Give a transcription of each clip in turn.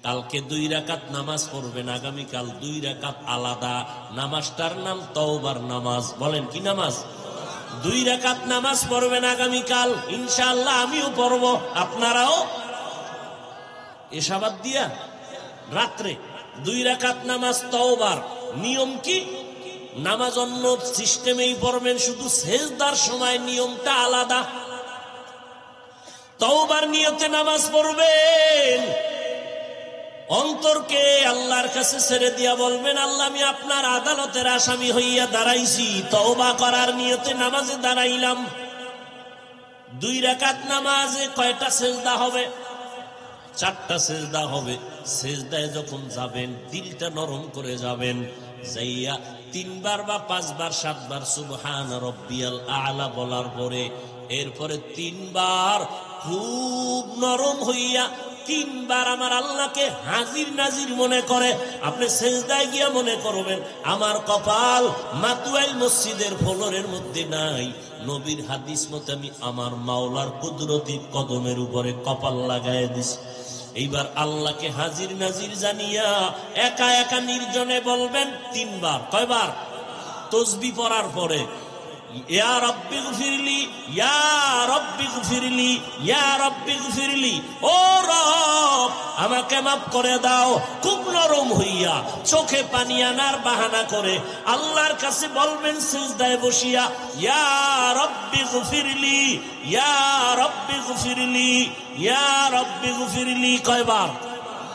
কালকে 2 রাকাত নামাজ পড়বেন, আগামীকাল 2 রাকাত আলাদা। নামাজটার নাম তওবার নামাজ। বলেন কি নামাজ? 2 রাকাত নামাজ পড়বেন আগামীকাল ইনশাআল্লাহ, আমিও পড়ব, আপনারাও। এশাবাদ দিয়া রাত্রে 2 রাকাত নামাজ তওবার। নিয়ম কি? নামাজ অন্য সিস্টেমেই পড়বেন, শুধু সেজদার সময় নিয়মটা আলাদা। তওবার নিয়তে নামাজ পড়বেন, অন্তরকে আল্লাহর কাছে ছেড়ে দিয়া বলবেন, আল্লাহ আমি আপনার আদালতের আসামি হইয়া দাঁড়াইছি, তওবা করার নিয়তে নামাজে দাঁড়াইলাম। 2 রাকাত নামাজে কয়টা সেজদা হবে? 4টা সেজদা হবে। সেজদায় যখন যাবেন দিলটা নরম করে যাবেন, যাইয়া 3 বার বা 5 বার 7 বার সুবহান রাব্বিয়াল আ'লা বলার পরে এরপরে 3 বার খুব নরম হইয়া 3 বার আমার আল্লাহকে হাজির নাজির মনে করে আপনি সেজদায় গিয়া মনে করবেন, আমার কপাল মাতুয়াইল মসজিদের ফ্লোরের মধ্যে নাই, নবীর হাদিস মতে আমি আমার মাওলার কুদরতি কদমের উপরে কপাল লাগায় দিছি। এইবার আল্লাহকে হাজির নাজির জানিয়া একা একা নির্জনে বলবেন 3 বার। কয়বার? তাসবিহ পড়ার পরে ইয়া রাব্বি গফিরলি, ইয়া রাব্বি গফিরলি, ইয়া রাব্বি গফিরলি, ও রব আমাকে মাফ করে দাও। খুব নরম হইয়া চোখে পানি আনার বাহানা করে আল্লাহর কাছে বলবেন সিজদায় বসিয়া, ইয়া রাব্বি গফিরলি, ইয়া রাব্বি গফিরলি, ইয়া রাব্বি গফিরলি। কয়বার?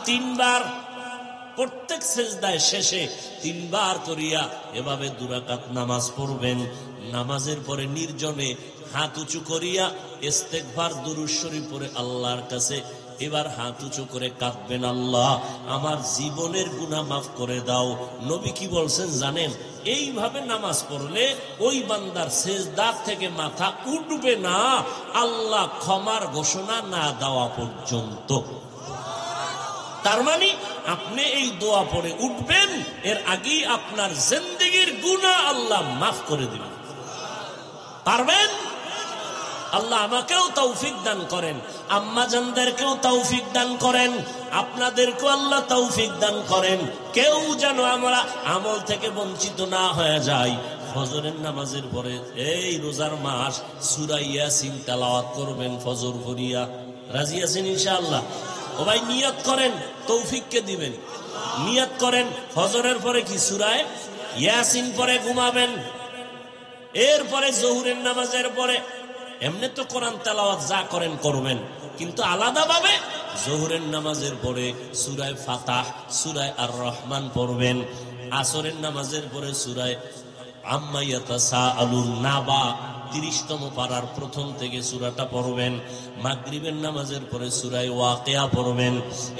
3 বার। প্রত্যেক সেজদায় শেষে 3 বার করিয়া এভাবে 2 রাকাত নামাজ পড়বেন। নামাজের পরে নির্জনে হাত উঁচু করিয়া ইস্তেগফার দুরূদ শরীফ পড়ে আল্লাহর কাছে এবার হাত উঁচু করে কাঁদবেন, আল্লাহ আমার জীবনের গুনাহ মাফ করে দাও। নবী কি বলছেন জানেন? এইভাবে নামাজ পড়লে ওই বান্দার সেজদার থেকে মাথা উঠবে না আল্লাহ ক্ষমার ঘোষণা না দেওয়া পর্যন্ত। তার মানে আপনি এই দোয়া পড়ে উঠবেন, এর আগেই আপনার জিন্দেগীর গুনাহ আল্লাহ মাফ করে দিবেন। পারবেন? আল্লাহ আমাকেও তৌফিক দান করেন, আম্মা জানদেরকেও তৌফিক দান করেন, আপনাদেরকেও আল্লাহ তৌফিক দান করেন। কেউ যেন আমরা আমল থেকে বঞ্চিত না হয়ে যায়। ফজরের নামাজের পরে এই রোজার মাস সূরা ইয়াসিন তেলাওয়াত করবেন ফজর পড়িয়া। রাজি আছেন ইনশাআল্লাহ? ও ভাই নিয়ত করেন, তৌফিককে দিবেন। নিয়ত করেন ফজরের পরে কি সূরা ইয়াসিন পরে ঘুমাবেন। এরপরে জোহরের নামাজের পরে এমনি তো কোরআন তেলাওয়াত যা করেন করবেন, কিন্তু আলাদাভাবে জোহরের নামাজের পরে সূরা ফাতাহ, সূরা আর রহমান পড়বেন। আসরের নামাজের পরে সূরা আম্মা ইয়াতাসাআলুন নাবা 30তম পারার প্রথম থেকে সূরাটা পড়বেন। মাগরিবের নামাজের পরে সূরা ওয়াকিয়া পড়বেন।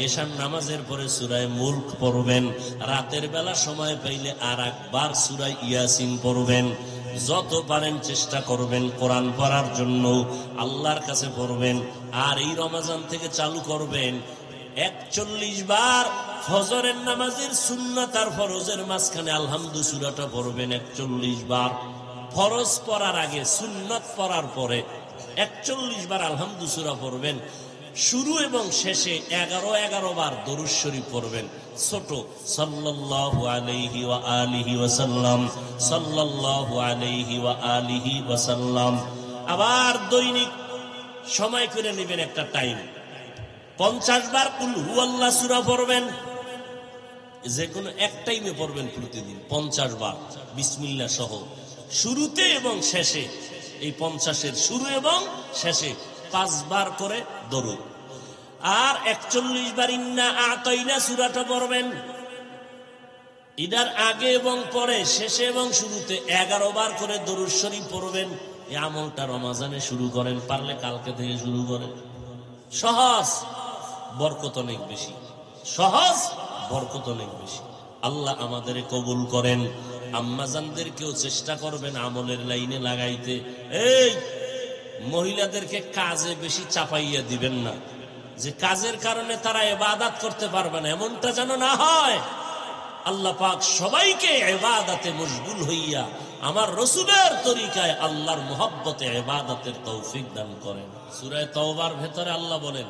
এশার নামাজের পরে সূরা মুলক পড়বেন। রাতের বেলা সময় পাইলে আর একবার সূরা ইয়াসিন পড়বেন। যত পারেন চেষ্টা করবেন কোরআন পড়ার জন্য, আল্লাহর কাছে পড়বেন। আর এই রমজান থেকে চালু করবেন 41 বার ফজরের নামাজের সুন্নাত আর ফরজের মাঝখানে আলহামদু সূরাটা পড়বেন 41 বার। ফরজ পড়ার আগে সুন্নাত পড়ার পরে 41 বার আলহামদু সূরা পড়বেন। শুরু এবং শেষে 11 বার দরুদ শরীফ পড়বেন। ছোট সাল্লাল্লাহু আলাইহি ওয়া আলিহি ওয়াসাল্লাম, সাল্লাল্লাহু আলাইহি ওয়া আলিহি ওয়াসাল্লাম। আবার দৈনিক সময় করে নেবেন একটা টাইম, 50 বার কুল হুয়াল্লাহ সূরা পড়বেন। যে কোনো এক টাইমে পড়বেন প্রতিদিন 50 বার বিসমিল্লাহ সহ, শুরুতে এবং শেষে। এই 50-এর শুরু এবং শেষে 5 বার করে দরুদ। আর 41 বার ইন্না আতাইনা সূরাটা পড়বেন। এটার আগে এবং পরে, শেষে এবং শুরুতে 11 বার করে দরুদ শরীফ পড়বেন। এই আমলটা রমজানে শুরু করেন, পারলে কালকে থেকে শুরু করেন। সহজ, বরকত অনেক বেশি। সহজ, বরকত অনেক বেশি। আল্লাহ আমাদের কবুল করেন। আম্মাজানদেরকেও চেষ্টা করবেন আমলের লাইনে লাগাইতে। এই মহিলাদেরকে কাজে বেশি চাপাইয়া দিবেন না, যে কাজের কারণে তারা ইবাদত করতে পারবে না, এমনটা যেন না হয়। আল্লাহ পাক সবাইকে ইবাদতে মশগুল হইয়া আমার রাসূলের তরিকায় আল্লাহর মুহাব্বতে ইবাদতের তৌফিক দান করেন। সূরা তাওবার ভেতরে আল্লাহ বলেন,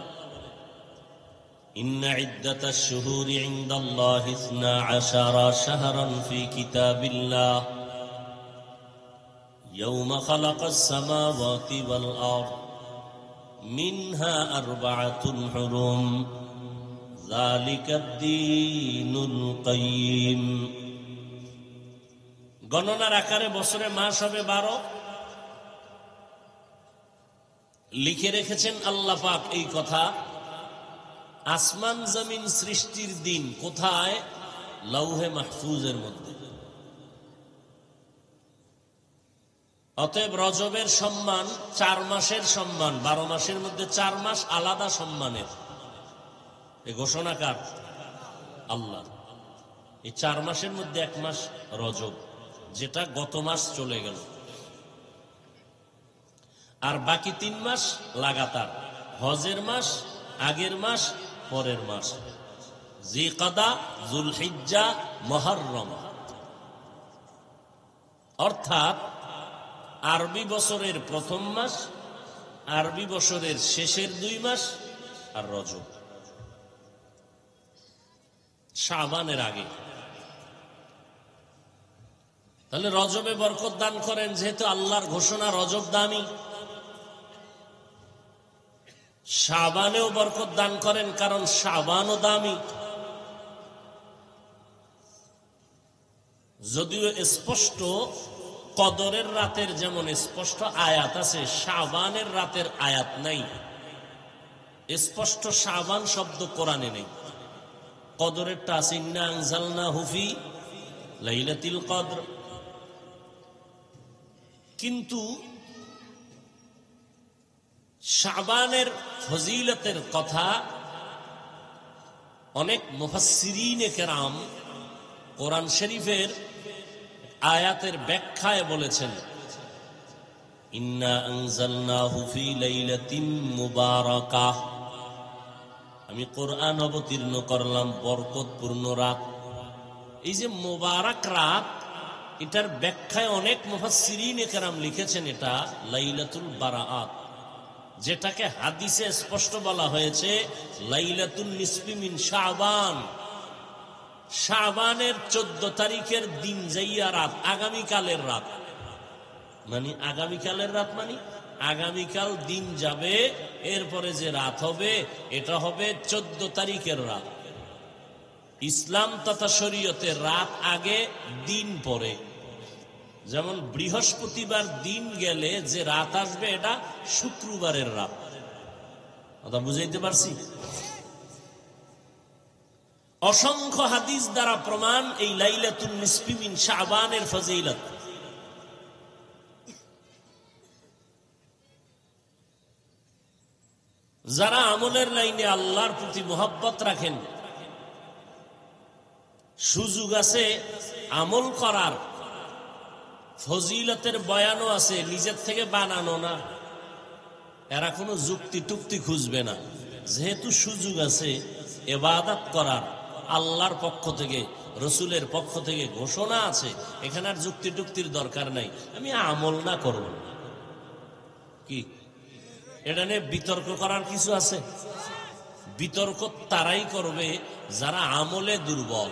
ইন্না ইদ্দাতাশ শুহুরি ইনদাল্লাহি 12 শাহরান ফি কিতাবিল্লাহ ইয়াওমা খালাকাস সামাওয়াতি ওয়াল আরদ মিনহা আরবাআতুন হুরুম যালিকাদ-দীনুল কাইয়্যিম। গণনার আকারে বছরে মাস হবে 12। লিখে রেখেছেন আল্লাহ পাক এই কথা আসমান জমিন সৃষ্টির দিন। কোথায়? লৌহে মাহফুজের মধ্যে। অতএব রজবের সম্মান 4 মাসের সম্মান, 12 মাসের মধ্যে 4 মাস আলাদা সম্মানের। এই ঘোষণা কার? আল্লাহ। এই 4 মাসের মধ্যে 1 মাস রজব, যেটা গত মাস চলে গেল, আর বাকি 3 মাস লাগাতার। হজের মাস, আগের মাস, পরের মাস, জিকাদা, যুলহিজ্জা, মুহররম। অর্থাৎ আরবি বছরের প্রথম মাস, আরবি বছরের শেষের 2 মাস, আর রজব শাবানের আগে। তাহলে রজবে বরকত দান করেন, যেহেতু আল্লাহর ঘোষণা রজব দামি। শাবানেও বরকত দান করেন, কারণ শাবানও দামি। যদিও স্পষ্ট কদরের রাতের যেমন স্পষ্ট আয়াত আছে, শাবানের রাতের আয়াত নাই। স্পষ্ট শাবান শব্দ কোরআনে নেই। কদরেরটা আছে, ইন্না আনজালনাহু ফি লাইলাতুল কদর। কিন্তু শাবানের ফজিলতের কথা অনেক মুফাসসিরিনে কেরাম কোরআন শরীফের আয়াতের ব্যাখ্যায় বলেছেন, ইন্না আনজালনাহু ফি লাইলাতিন মুবারাকাহ। আমি কোরআন অবতীর্ণ করলাম বরকতপূর্ণ রাত। এই যে মুবারক রাত, এটার ব্যাখ্যায় অনেক মুফাসসিরিনে কেরাম লিখেছেন এটা লাইলাতুল বারাআত, যেটাকে হাদিসে স্পষ্ট বলা হয়েছে লাইলাতুন নিসফি মিন শাবান। শাবানের 14 তারিখের দিন যাইয়া রাত, আগামীকালের রাত। মানে আগামীকালের রাত মানে আগামীকাল দিন যাবে, এরপরে যে রাত হবে এটা হবে 14 তারিখের রাত। ইসলাম তথা শরীয়তের রাত আগে, দিন পরে। যেমন বৃহস্পতিবার দিন গেলে যে রাত আসবে এটা শুক্রবারের রাত। কথা বুঝাইতে পারছি? অসংখ্য হাদিস দ্বারা প্রমাণ এই লাইলাতুন নিসফি মিন শাবানের ফজিলত। যারা আমলের লাইনে আল্লাহর প্রতি মোহাব্বত রাখেন, সুযোগ আছে আমল করার, ফজিলতের বয়ানও আছে, নিজের থেকে বানানো না। এরা কোনো যুক্তি টুক্তি খুঁজবে না। যেহেতু সুযোগ আছে ইবাদত করার, আল্লাহর পক্ষ থেকে, রসুলের পক্ষ থেকে ঘোষণা আছে, এখানে আর যুক্তি টুক্তির দরকার নাই। আমি আমল না করব কি এটা নিয়ে বিতর্ক করার কিছু আছে? বিতর্ক তারাই করবে যারা আমলে দুর্বল।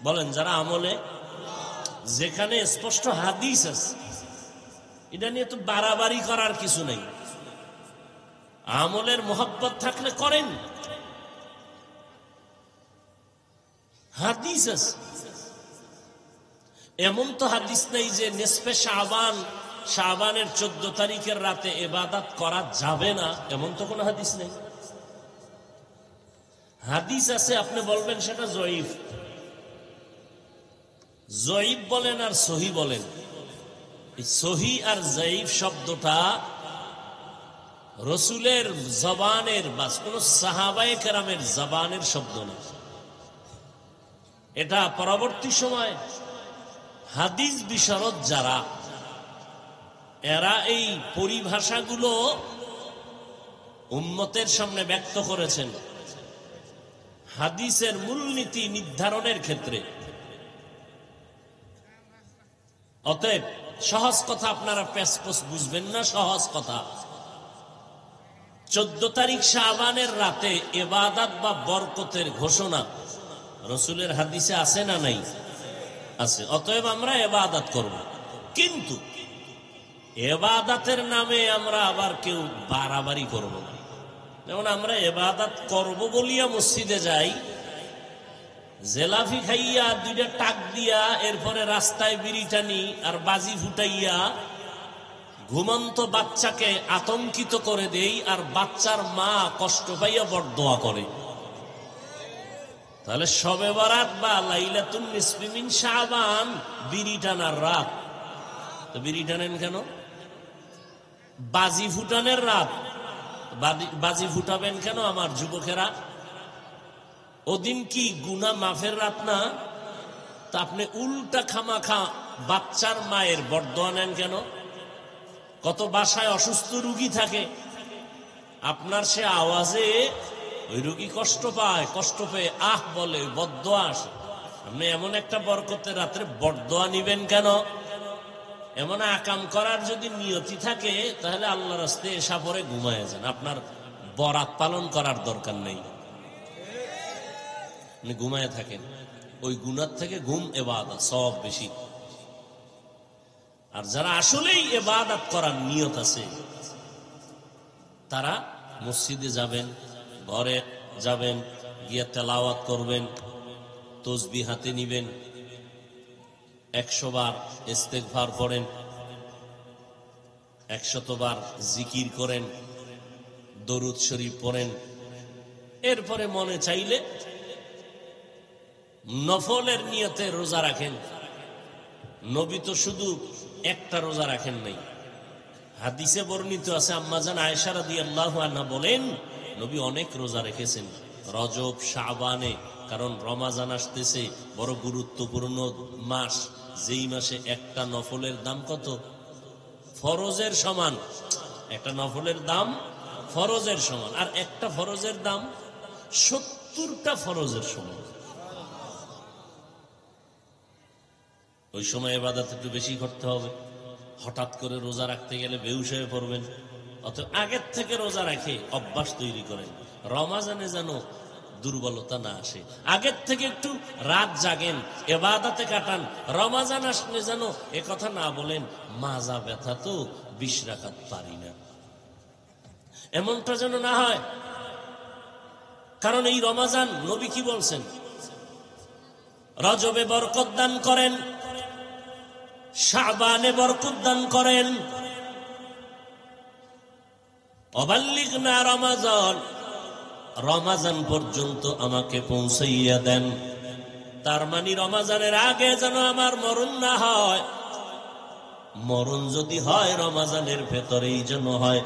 বলেন, যারা আমলে, যেখানে স্পষ্ট হাদিস আছে, এটা নিয়ে তো বাড়াবাড়ি করার কিছু নেই। আমলের মোহাব্বত থাকলে করেন, হাদিস আছে। এমন তো হাদিস নেই যে নিসফে শাবান, শাবানের 14 তারিখের রাতে ইবাদত করা যাবে না, এমন তো কোনো হাদিস নেই। হাদিস আছে, আপনি বলবেন সেটা জয়ীফ। জয়ীফ বলেন আর সহি বলেন, সহি আর জয়ীফ শব্দটা রসুলের জবানের বা কোন সাহাবায়ে কেরামের জবানের শব্দ না। এটা পরবর্তী সময় হাদিস বিশারদ যারা, এরা এই পরিভাষাগুলো উম্মতের সামনে ব্যক্ত করেছেন হাদিসের মূলনীতি নির্ধারণের ক্ষেত্রে। অতএব সহজ কথা আপনারা পেশপোষ বুঝবেন না। সহজ কথা, 14 তারিখ শাবানের রাতে ইবাদত বা বরকতের ঘোষণা রাসূলের হাদিসে আছে না নাই? আছে। অতএব আমরা ইবাদত করব, কিন্তু ইবাদতের নামে আমরা আবার কেউ বাড়াবাড়ি করব না। যেমন আমরা ইবাদত করব বলিয়া মসজিদে যাই, জেলাফি খাইয়া 2টা টাক দিয়া এরপরে রাস্তায় বিড়ি টানি আর বাজি ফুটাইয়া ঘুমন্ত বাচ্চাকে আতঙ্কিত করে দেই, আর বাচ্চার মা কষ্ট পাইয়া বরদোয়া করে। তাহলে শবে বরাত বা লাইলাতুন নিসফি মিন শাবান বিড়ি টানার রাত। তো বিড়ি টানেন কেন? বাজি ফুটানের রাত, বাজি ফুটাবেন কেন আমার যুবকেরা? ওদিন কি গুনাহ মাফের রাত না? তা আপনি উল্টা খামাখা বাচ্চার মায়ের বরদোয়া নেন কেন? কত বাসায় অসুস্থ রোগী থাকে, আপনার সে আওয়াজে ওই রোগী কষ্ট পায়, কষ্ট পেয়ে আহ বলে, বরদোয়া আসে। আপনি এমন একটা বরকতের রাত্রে বরদোয়া নিবেন কেন? এমন আকাম করার যদি নিয়তি থাকে তাহলে আল্লাহর রাস্তায় এসা পরে ঘুমায় যান, আপনার বরাত পালন করার দরকার নেই। আপনি ঘুমায় থাকেন, ওই গুনার থেকে ঘুম ইবাদত সব বেশি। আর যারা আসলেই ইবাদত করার নিয়ত আছে তারা মসজিদে যাবেন, ঘরে যাবেন, গিয়ে তেলাওয়াত করবেন, তসবিহ হাতে নিবেন, 100 বার ইস্তেগফার পড়েন, 100 বার জিকির করেন, দরুদ শরীফ পড়েন। এরপরে মনে চাইলে নফলের নিয়তে রোজা রাখেন। নবী তো শুধু একটা রোজা রাখেন নাই, হাদিসে বর্ণিত আছে আম্মাজান আয়েশা রাদিয়াল্লাহু আনহা বলেন নবী অনেক রোজা রেখেছেন রজব শাবানে, কারণ রমাজান আসতেছে, বড় গুরুত্বপূর্ণ মাস, যেই মাসে একটা নফলের দাম কত? ফরজের সমান। একটা নফলের দাম ফরজের সমান, আর একটা ফরজের দাম 70টা ফরজের সমান। ওই সময় ইবাদত একটু বেশি করতে হবে। হঠাৎ করে রোজা রাখতে গেলে বেহুশ হয়ে পড়বেন। অতএব আগের থেকে রোজা রেখে অভ্যাস তৈরি করেন, রমাজানে যেন দুর্বলতা না আসে। আগের থেকে একটু রাত জাগেন, ইবাদতে কাটান, রমাজান আসলে যেন এ কথা না বলেন মাজা ব্যথা তো 20 রাকাত পারি না, এমনটা যেন না হয়। কারণ এই রমাজান নবী কি বলছেন? রজবে বরকত দান করেন, শাবানে বরকত দান করেন, অবাল্লিগনা রমাজান, রমাজান পর্যন্ত আমাকে পৌঁছাইয়া দেন। তার মানে রমাজানের আগে যেন আমার মরণ না হয়, মরণ যদি হয় রমাজানের ভেতরেই যেন হয়।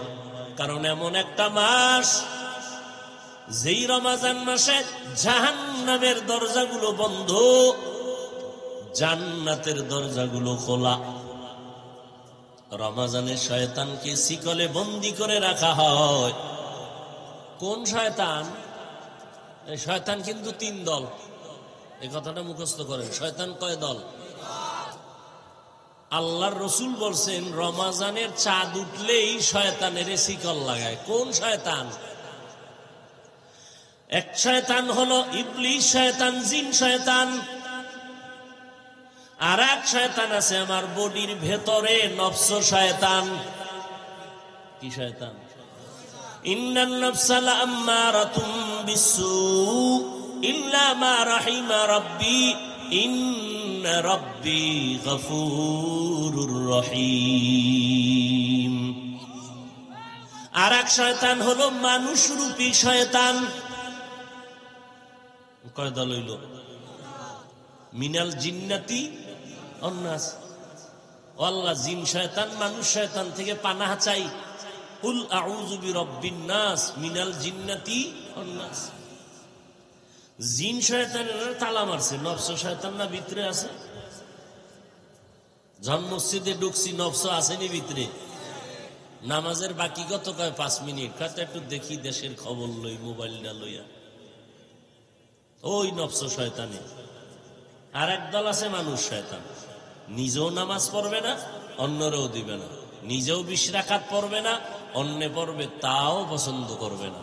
কারণ এমন একটা মাস, যেই রমাজান মাসে জাহান্নামের দরজাগুলো বন্ধ, জান্নাতের দরজাগুলো খোলা। রমাজানে শয়তানকে শিকলে বন্দী করে রাখা হয়। কোন শয়তান? এই শয়তান কিন্তু 3 দল, এই কথাটা মুখস্থ করেন। শয়তান কয় দল? আল্লাহর রসুল বলছেন রমাজানের চাঁদ উঠলেই শয়তানের শিকল লাগায়। কোন শয়তান? এক শয়তান হলো ইবলিস শয়তান, জিন শয়তান। আর এক শয়তান আছে আমার বডির ভেতরে, নফস শয়তান। কি শয়তান? ইন্নান নাফসা লাআম্মারাতুম বিসসু ইল্লা মা রাহিমা রাব্বি ইন্না রাব্বি গফুরুর রহিম। আর এক শয়তান হলো মানুষরূপী শয়তান। কয় দল হইল? মিনাল জিন্নাতি অন্নাস। আল্লাহ জিন শয়তান মানুষ শয়তান থেকে পানাহ চাই। কুল আউযু বিরাব্বিন নাস মিনাল জিন্নাতি অন্নাস। জিন শয়তানের তালা মারছে, নফস শয়তান না ভিতরে আছে? যখন মসজিদে ঢুকছি নফস আসেনি ভিতরে? নামাজের বাকি কত? কয় 5 মিনিট। কত একটু দেখি দেশের খবর লই, মোবাইলটা লইয়া। ওই নফস শয়তানে। আর এক দল আছে মানুষ শয়তান, নিজেও নামাজ পড়বে না, অন্যরাও দিবে না, নিজেও 20 রাকাত পড়বে না, অন্যে পড়বে তাও পছন্দ করবে না।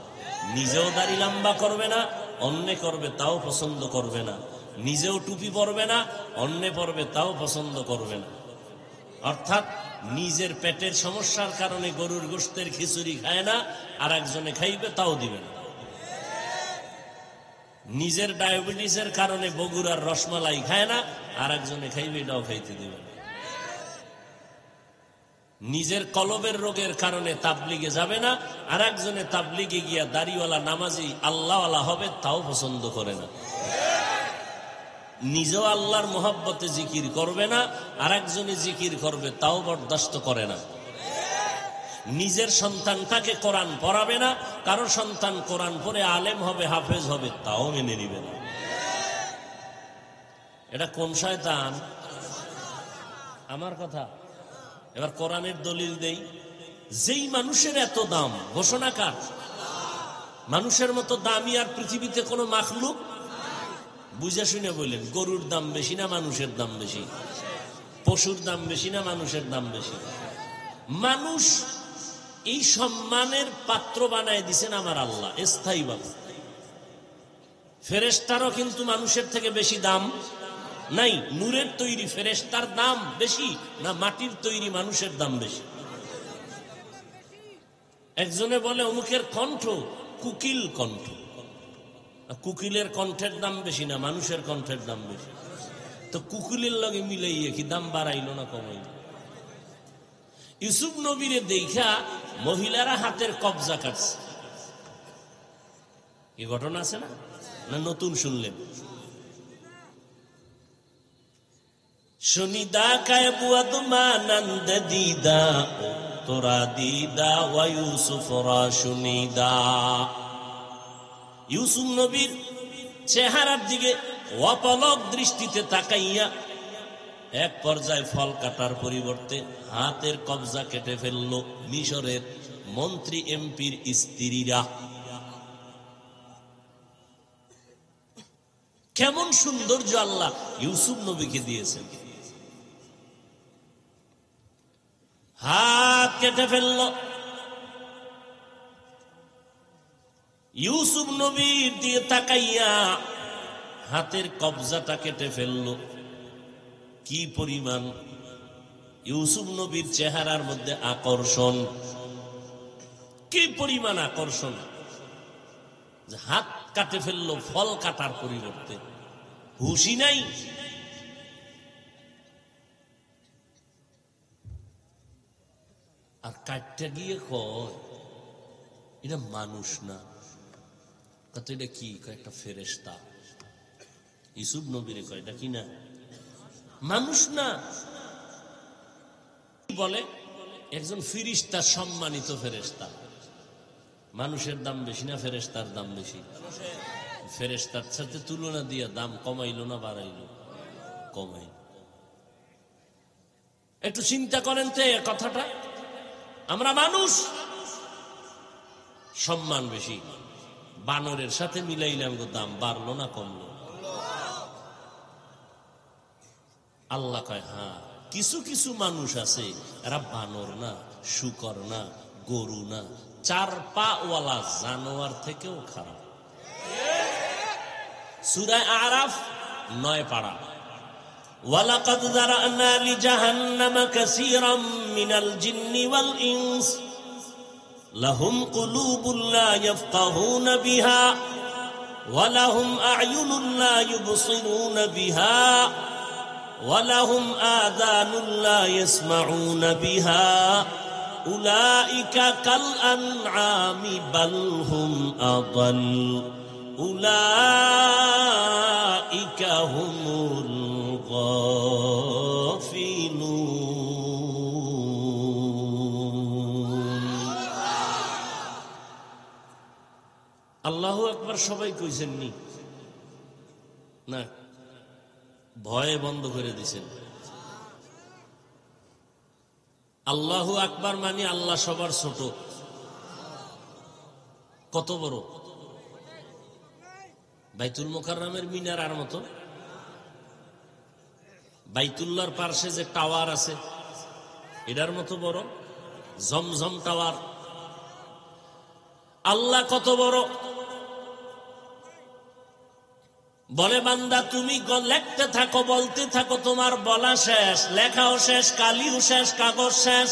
নিজেও দাড়ি লম্বা করবে না, অন্যে করবে তাও পছন্দ করবে না। নিজেও টুপি পরবে না, অন্যে পরবে তাও পছন্দ করবে না। অর্থাৎ নিজের পেটের সমস্যার কারণে গরুর গোশতের খিচুড়ি খায় না, আর একজনে খাইবে তাও দিবে না। নিজের ডায়াবেটিসের কারণে বগুড়ার রসমালাই খায় না, আর একজনে খাইবে এটাও খাইতে দিবে না। নিজের কলবের রোগের কারণে তাবলিগে যাবে না, আর একজনে তাবলিগে গিয়া দাড়িওয়ালা নামাজি আল্লাহওয়ালা হবে তাও পছন্দ করে না। নিজেও আল্লাহর মোহাব্বতে জিকির করবে না, আর একজনে জিকির করবে তাও বরদাস্ত করে না। নিজের সন্তানটাকে কোরআন পড়াবে না, কারো সন্তান কোরআন পড়ে আলেম হবে, হাফেজ হবে, তাও মেনে নিবে না। এটা কোন শয়তান? আমার কথা। এবার কোরআনের দলিল দেই। যেই মানুষের এত দাম, ঘোষণাকার মানুষের মতো দামি আর পৃথিবীতে কোনো মাখলুক। বুঝে শুনে বললেন, গরুর দাম বেশি না মানুষের দাম বেশি? পশুর দাম বেশি না মানুষের দাম বেশি? মানুষ এই সম্মানের পাত্র বানায় দিছেন আমার আল্লাহ স্থায়ীভাবে। ফেরেশতারও কিন্তু মানুষের থেকে বেশি দাম নাই। নূরের তৈরি ফেরেশতার দাম বেশি না মাটির তৈরি মানুষের দাম বেশি? একজনে বলে অমুকের কণ্ঠ কুকিল কণ্ঠ। কুকিলের কণ্ঠের দাম বেশি না মানুষের কণ্ঠের দাম বেশি? তো কুকিলের লগে মিলাইয়ে কি দাম বাড়াইলো না কমাইল? ইউসুফ নবীরে দেখা মহিলারা হাতের কবজা কাটছে। এই ঘটনা আছে না? না নতুন শুনলেন? শুনিদা কায় বুয়াদ মানন্দ দিদা তোরা দিদা ওয়া ইউসুফরা শুনিদা। ইউসুফ নবীর চেহারার দিকে অপলক দৃষ্টিতে তাকাইয়া এক পর্যায়ে ফল কাটার পরিবর্তে হাতের কবজা কেটে ফেলল মিশরের মন্ত্রী এমপির স্ত্রীরা। কেমন সৌন্দর্য আল্লাহ ইউসুফ নবীকে দিয়েছেন। হাত কেটে ফেলল। ইউসুফ নবীর দিয়ে তাকাইয়া হাতের কবজাটা কেটে ফেলল। কি পরিমাণ ইউসুফ নবীর চেহারার মধ্যে আকর্ষণ, কি পরিমাণ আকর্ষণ! হাত কাটে ফেললো ফল কাটার পরিবর্তে। হুশি নাই। আর কাটটা গিয়ে কয় এটা মানুষ না, এটা কি? একটা ফেরেশতা। ইউসুফ নবীরে কয় এটা কি না মানুষ না। বলে একজন ফেরেশতা, সম্মানিত ফেরেশতা। মানুষের দাম বেশি না ফেরেশতার দাম বেশি? ফেরেশতার সাথে তুলনা দিয়া দাম কমাইলো না বাড়াইলো? কমাইল। একটু চিন্তা করেন তো কথাটা। আমরা মানুষ, সম্মান বেশি। বানরের সাথে মিলাইলাম, দাম বাড়লো না কমলো? আল্লাহ কয় হ্যাঁ, কিছু কিছু মানুষ আছে এরা বানর না, শুকর না, গরু না, চার পা ওয়ালা জানোয়ার থেকেও খারাপ। সূরা আরাফ 9 পারা। ওয়ালাকাদ যারানা লিজাহান্নামা কাসীরাম মিনাল জিন্নি ওয়াল ইনস লাহুম কুলুবুন লা ইয়াফকাহুনা বিহা ওয়া লাহুম আ'য়ুনুন লা ইউবসিরুনা বিহা ওয়া লাহুম আযানুন লা ইয়াসমাউনা বিহা উলাইকা কাল আনআমি বাল হুম আদাল উলাইকা হুমুল গাফিলুন। আল্লাহু আকবার সবাই কইছেন নি না? ভয়ে বন্ধ করে দিছেন। আল্লাহু আকবার মানে আল্লাহ সবার ছোট। কত বড়? বাইতুল মুকাররমের মিনারার মতো। বাইতুল্লাহর পাশে যে টাওয়ার আছে এটার মতো বড়। জমজম টাওয়ার আল্লাহ কত বড়। বলে বান্দা তুমি লিখতে থাকো, বলতে থাকো, তোমার বলা শেষ, লেখাও শেষ, কালিও শেষ, কাগজ শেষ।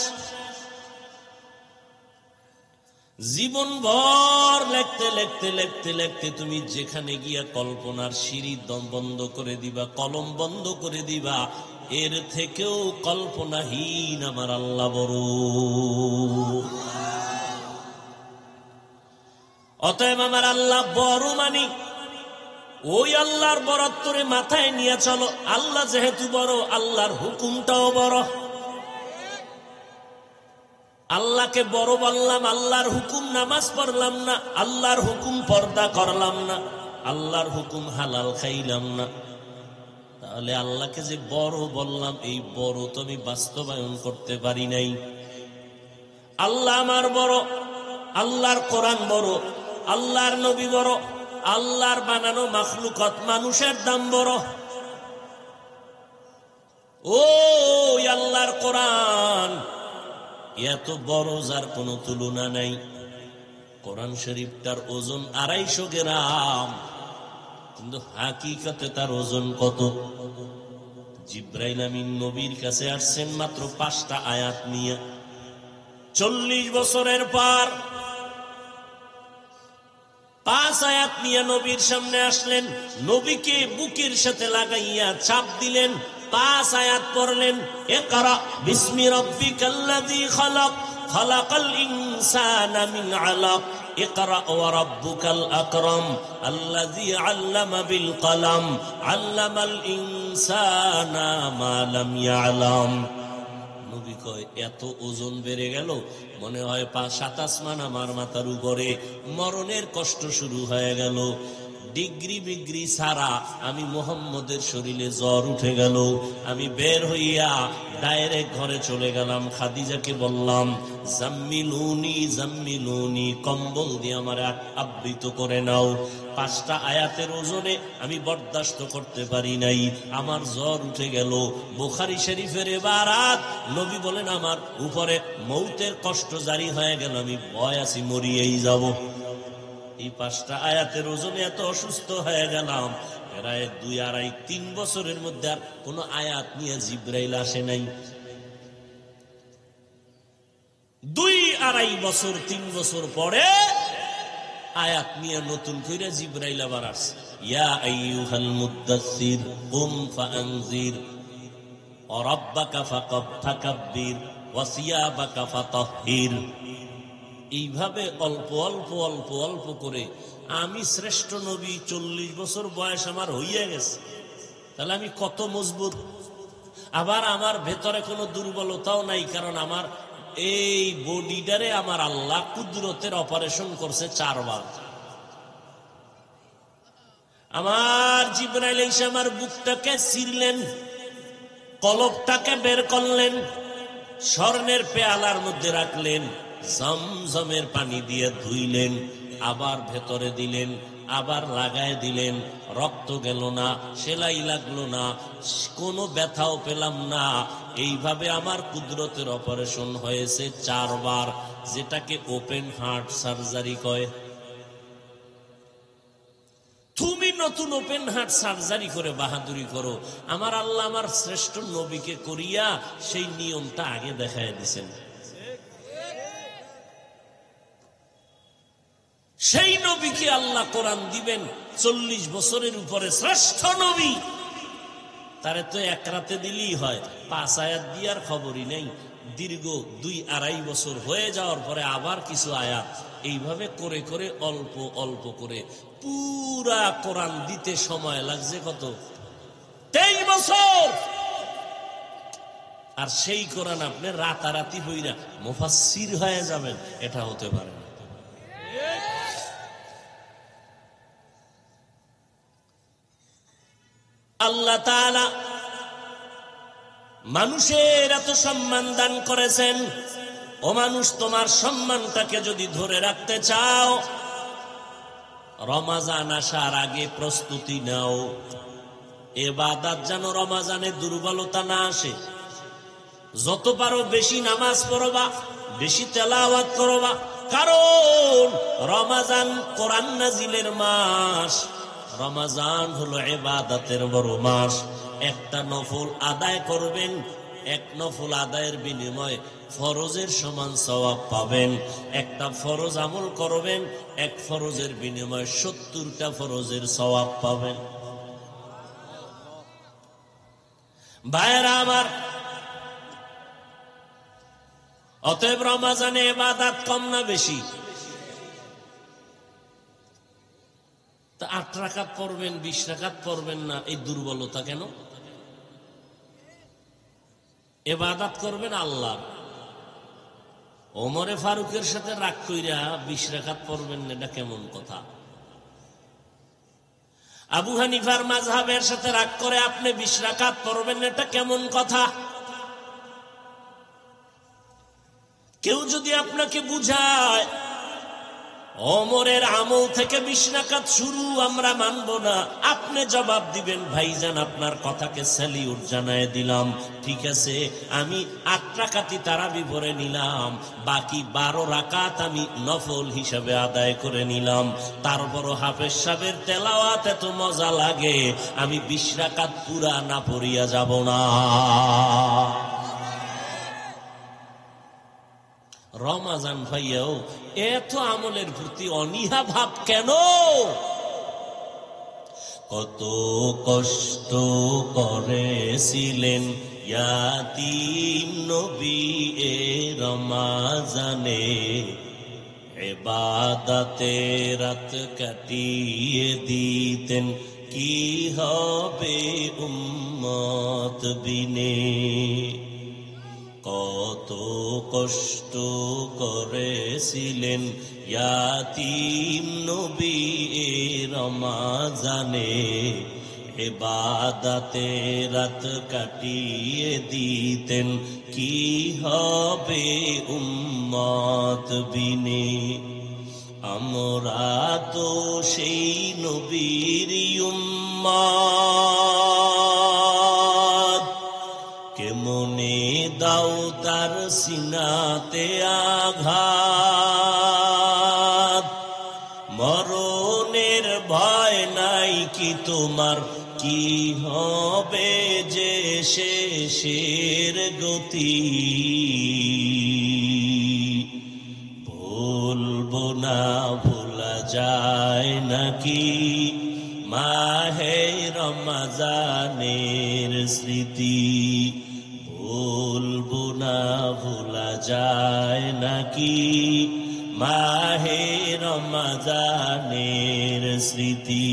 জীবন ভর লিখতে লিখতে লিখতে লিখতে তুমি যেখানে গিয়া কল্পনার সিঁড়ি বন্ধ করে দিবা, কলম বন্ধ করে দিবা, এর থেকেও কল্পনাহীন আমার আল্লাহ বড়। অতএব আমার আল্লাহ বড় মানি ওই আল্লাহর বরত্বরে মাথায় নিয়ে চলো। আল্লাহ যেহেতু বড়, আল্লাহর হুকুমটাও বড়। আল্লাহকে বড় বললাম, আল্লাহর হুকুম নামাজ পড়লাম না, আল্লাহর হুকুম পর্দা করলাম না, আল্লাহর হুকুম হালাল খাইলাম না, তাহলে আল্লাহকে যে বড় বললাম, এই বড় তো আমি বাস্তবায়ন করতে পারি নাই। আল্লাহ আমার বড়, আল্লাহর কোরআন বড়, আল্লাহর নবী বড়, আল্লাহর বানানো মাখলুকাত মানুষের দাম বড়। ও আল্লাহর কোরআন এত বড়, যার কোনো তুলনা নাই। কোরআন শরীফটার ওজন 250 গ্রাম, কিন্তু হাকিকতে তার ওজন কত? জিব্রাইল আমিন নবীর কাছে আসছেন মাত্র 5টা আয়াত নিয়ে। 40 বছরের পর 5 আয়াত নিয়ে নবীর সামনে আসলেন। নবীকে বুকের সাথে লাগাইয়া চাপ দিলেন, 5 আয়াত পড়লেন। ইকরা বিসমি রাব্বিকাল্লাযী খালাক, খালাকাল ইনসানা মিন আলাক, ইকরা ওয়া রাব্বুকাল আকরাম আল্লাযী আল্লামা বিল কলম, আল্লামাল ইনসানা মা লাম ইয়ালাম। নবী কয় এত ওজন বেড়ে গেল, মনে হয় 5-7 আসমান আমার মাথার উপরে। মরণের কষ্ট শুরু হয়ে গেল। ডিগ্রি বিগ্রি ছাড়া আমি মুহাম্মদের শরীরে জ্বর উঠে গেল। আমি বের হইয়া ডাইরেক্ট ঘরে চলে গেলাম। খাদিজাকে বললাম, জাম্মিলুনি জাম্মিলুনি, কম্বল দিয়ে আমার আবৃত করে নাও। 5টা আয়াতের ওজনে আমি বরদাস্ত করতে পারি নাই, আমার জ্বর উঠে গেল। বুখারী শরীফের ইবারাত, নবী বলেন আমার উপরে মৌতের কষ্ট জারি হয়ে গেল, আমি ভয় আছি মরিয়েই যাব। এই 5টা আয়াতের ওজনে এত অসুস্থ হয়ে গেলাম। প্রায় 2-2.5-3 বছরের মধ্যে আর কোন আয়াত নিয়ে জিব্রাইল আসে নাই। 2-2.5 বছর 3 বছর পরে আয়াত নিয়ে নতুন করে জিব্রাইল আবার আসে। ইয়া আইয়ুহাল মুদ্দাসসির কুম ফাআনজির ওয়া রাব্বাকা ফাকাব্বির ওয়া সিয়াবাকা ফাতাহহির। এইভাবে অল্প অল্প অল্প অল্প করে আমি শ্রেষ্ঠ নবী, 40 বছর বয়স আমার হইয়া গেছে, তাহলে আমি কত মজবুত। আবার আমার ভেতরে কোনো দুর্বলতাও নাই, কারণ আমার এই বডিটারে আমার আল্লাহ কুদরতের অপারেশন করছে 4 বার। আমার জিবরাইল এসে আমার বুকটাকে ছিঁড়লেন, কলবটাকে বের করলেন, স্বর্ণের পেয়ালার মধ্যে রাখলেন, জমজমের পানি দিয়ে ধুইলেন, আবার ভেতরে দিলেন, আবার লাগায় দিলেন। রক্ত গেল না, সেলাই লাগলো না, কোনো ব্যথাও পেলাম না। এইভাবে আমার কুদরতের অপারেশন হয়েছে 4 বার, যেটাকে ওপেন হার্ট সার্জারি কয়। তুমি নতুন ওপেন হার্ট সার্জারি করে বাহাদুরি করো, আমার আল্লাহ আমার শ্রেষ্ঠ নবীকে করিয়া সেই নিয়মটা আগে দেখায় দিছেন। সেই নবীকে আল্লাহ কোরআন দিবেন, 40 বছরের উপরে শ্রেষ্ঠ নবী, তারে তো এক রাতে দিলেই হয়। 5 আয়াত দিয়ার খবরই নেই। দীর্ঘ 2-2.5 বছর হয়ে যাওয়ার পরে আবার কিছু আয়াত, এইভাবে করে করে অল্প অল্প করে পুরা কোরআন দিতে সময় লাগছে কত? 23 বছর। আর সেই কোরআন আপনি রাতারাতি হইরা মুফাসসির হয়ে যাবেন, এটা হতে পারে না। আল্লাহ তাআলা মানুষের এত সম্মান দান করেছেন। ও মানুষ, তোমার সম্মানটাকে যদি ধরে রাখতে চাও, রমাজান আসার আগে প্রস্তুতি নাও। ইবাদত যেন রমাজানে দুর্বলতা না আসে। যত পারো বেশি নামাজ পড়বা, বেশি তেলাওয়াত করবা, কারণ রমজান কোরআন নাজিলের মাস, রমজান হলো ইবাদতের বড় মাস। একটা নফল আদায় করবেন, এক নফল আদায়ের বিনিময়ে ফরজের সমান সওয়াব পাবেন। একটা ফরজ আমল করবেন, এক ফরজের বিনিময়ে 70টা ফরজের সওয়াব পাবেন। ভাইয়েরা আমার, অতএব রমজানে ইবাদত কম না বেশি? 8 রাকাত পড়বেন, 20 রাকাত পড়বেন না, এই দুর্বলতা কেন? ইবাদত করবেন আল্লাহ। ওমরে ফারুকের সাথে রাগ কইরা 20 রাকাত পড়বেন না, এটা কেমন কথা? আবু হানিফার মাযহাবের সাথে রাগ করে আপনি 20 রাকাত পড়বেন না, এটা কেমন কথা? কেউ যদি আপনাকে বুঝায় ওমরের আমল থেকে 20 রাকাত শুরু, আমরা মানব না, আপনি জবাব দিবেন, ভাইজান আপনার কথাকে স্যালিউট জানায় দিলাম, ঠিক আছে, আমি 8 রাকাতই তারাবি পড়ে নিলাম, বাকি 12 রাকাত আমি নফল হিসাবে আদায় করে নিলাম। তারপরও হাফেজ সাহেবের তেলাওয়াত এত মজা লাগে, আমি 20 রাকাত পুরা না পড়িয়া যাব না। রমজান ভাইয়াও এত আমলের প্রতি অনীহা ভাব কেন? কত কষ্ট করেছিলেন ইয়াতীম নবী এ রমজানে, ইবাদতে রাত কাটিয়ে দিতেন, কি হবে উম্মত বিনে। কত কষ্ট করেছিলেন ইয়াতীম নবী এ রমজানে, ইবাদতে রাত কাটিয়ে দিতেন, কি হবে উম্মত বিনে। আমরা তো সেই নবীর উম্মত, কেমনে দাও তার সিনাতে আঘাত, মরণের ভয় নাই কি তোমার, কি হবে যে শেষের গতি। ভুলবো না, ভোলা যায় নাকি মাহে রমজানের স্মৃতি। ভুলবো না, ভোলা যায় নাকি মাহে রমজানের স্মৃতি।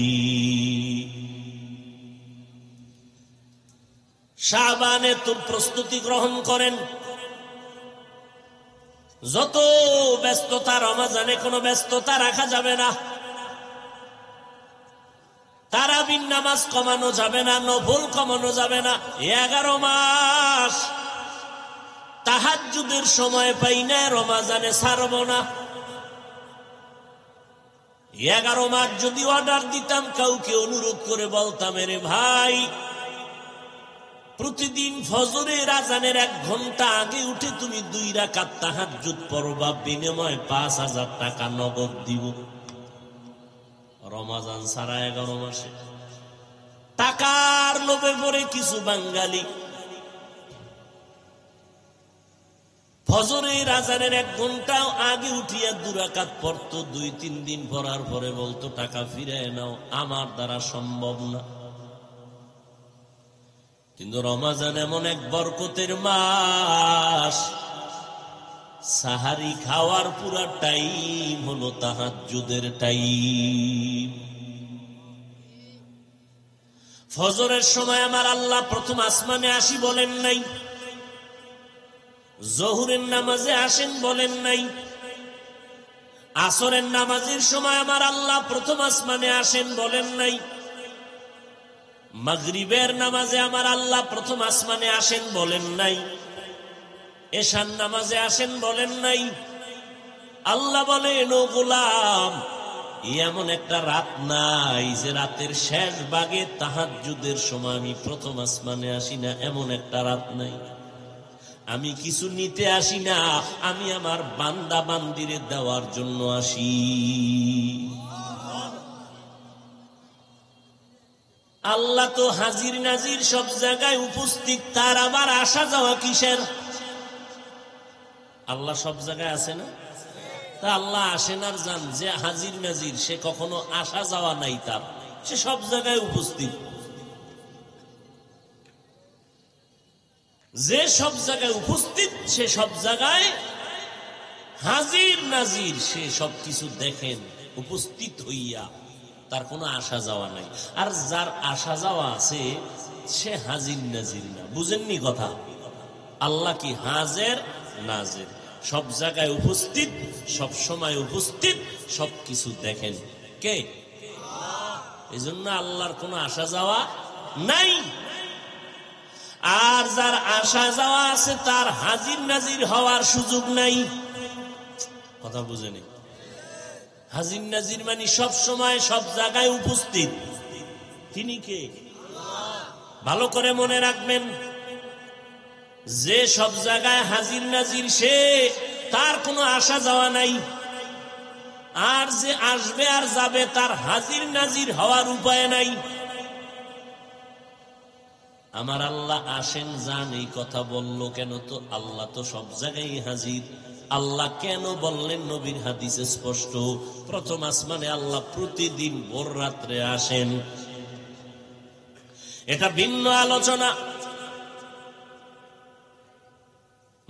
শাবানে তোর প্রস্তুতি গ্রহণ করেন। যত ব্যস্ততা, রমজানে কোনো ব্যস্ততা রাখা যাবে না। তারাবির নামাজ কমানো যাবে না, নফল কমানো যাবে না। 11 মাস তাহাজ্জুদের সময় পাই না, রমজানে ছাড়ব না। 11 মাস যদি অর্ডার দিতাম, কাউকে অনুরোধ করে বলতাম, রে ভাই প্রতিদিন ফজরের আজানের 1 ঘন্টা আগে উঠে তুমি 2 রাকাত তাহাজ্জুদ পড়বা, বিনিময়ে 5000 টাকা নগদ দিব। রমজান ছাড়া 11 মাসে টাকার লোভে পড়ে কিছু বাঙালি ফজরের আজানের 1 ঘন্টা আগে উঠিয়া 2 রাকাত পড়তো, 2-3 দিন পড়ার পরে বলতো টাকা ফিরায় নাও, আমার দ্বারা সম্ভব না। কিন্তু রমজান এমন এক বরকতের মাস, সাহারি খাওয়ার পুরা টাইম হলো তাহাজ্জুদের টাইম। ফজরের সময় আমার আল্লাহ প্রথম আসমানে আসি বলেন নাই, জোহরের নামাজে আসেন বলেন নাই, আসরের নামাজের সময় আমার আল্লাহ প্রথম আসমানে আসেন বলেন নাই, মাগরিবের নামাজে আমার আল্লাহ প্রথম আসমানে আসেন বলেন নাই, এশার নামাজে আসেন বলেন নাই। আল্লাহ বলেন, ও গোলাম, এমন একটা রাত নাই যে রাতের শেষ ভাগে তাহাজ্জুদের সময় আমি প্রথম আসমানে আসি না, এমন একটা রাত নাই। আমি কিছু নিতে আসি না, আমি আমার বান্দা বান্দিরে দেওয়ার জন্য আসি। আল্লাহ তো হাজির নাজির সব জায়গায় উপস্থিত, তার আবার আসা যাওয়া কিসের? আল্লাহ সব জায়গায় আছে না? তা আল্লাহ আসেন আর যান, যে হাজির নাজির সে কখনো আসা যাওয়া নাই তার, সে সব জায়গায় উপস্থিত। যে সব জায়গায় উপস্থিত সে সব জায়গায় হাজির নাজির, সে সব কিছু দেখেন উপস্থিত হইয়া, তার কোনো আসা যাওয়া নাই। আর যার আসা যাওয়া আছে সে হাজির নাজির না। বুঝেননি কথা? আল্লাহ কি হাজির নাজির, সব জায়গায় উপস্থিত, সব সময় উপস্থিত, সব কিছু দেখেন কে? এই জন্য আল্লাহর কোনো আসা যাওয়া নাই। আর যার আসা যাওয়া আছে তার হাজির নাজির হওয়ার সুযোগ নাই। কথা বুঝেনি? হাজির নাজির মানে সব সময় সব জায়গায় উপস্থিত। তিনি কে? ভালো করে মনে রাখবেন, যে সব জায়গায় হাজির নাজির সে, তার কোনো আসা যাওয়া নাই। আর যে আসবে আর যাবে তার হাজির নাজির হওয়ার উপায় নাই। আমার আল্লাহ আসেন যান এই কথা বলল কেন? তো আল্লাহ তো সব জায়গায় হাজির। আল্লাহ কেন বললেন? নবীর হাদিসে স্পষ্ট, প্রথম আসমানে আল্লাহ প্রতিদিন ভোর রাত্রে আসেন। এটা ভিন্ন আলোচনা।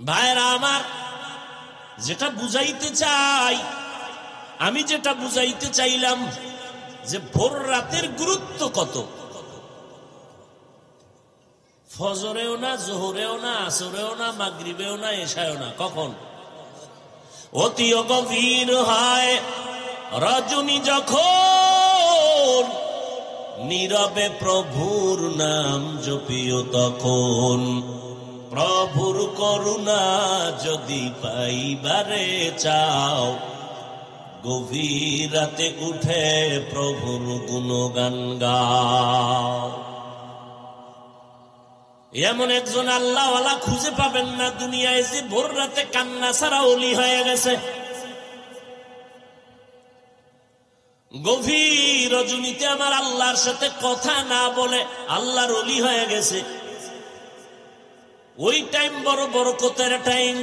ভাইরা আমার, যেটা বুঝাইতে চাই, আমি যেটা বুঝাইতে চাইলাম যে ভোর রাতের গুরুত্ব কত। ফজরেও না, জোহরেও না, আসরেও না, মাগরিবেও না, এশায়ও না। কখন? অতি গভীর হয় রজনী যখন, নীরবে প্রভুর নাম জপিও তখন। প্রভুর করুণা যদি পাইবারে চাও, গভীর রাতে উঠে প্রভুর গুণগান গাও। এমন একজন আল্লাহওয়ালা খুঁজে পাবেন না দুনিয়ায় যে ভোর রাতে কান্না ছাড়া ওলি হয়ে গেছে। গভীর রজনীতে আমার আল্লাহর সাথে কথা না বলে আল্লাহর ওলি হয়ে গেছে। ওই টাইম বড় বরকতের টাইম।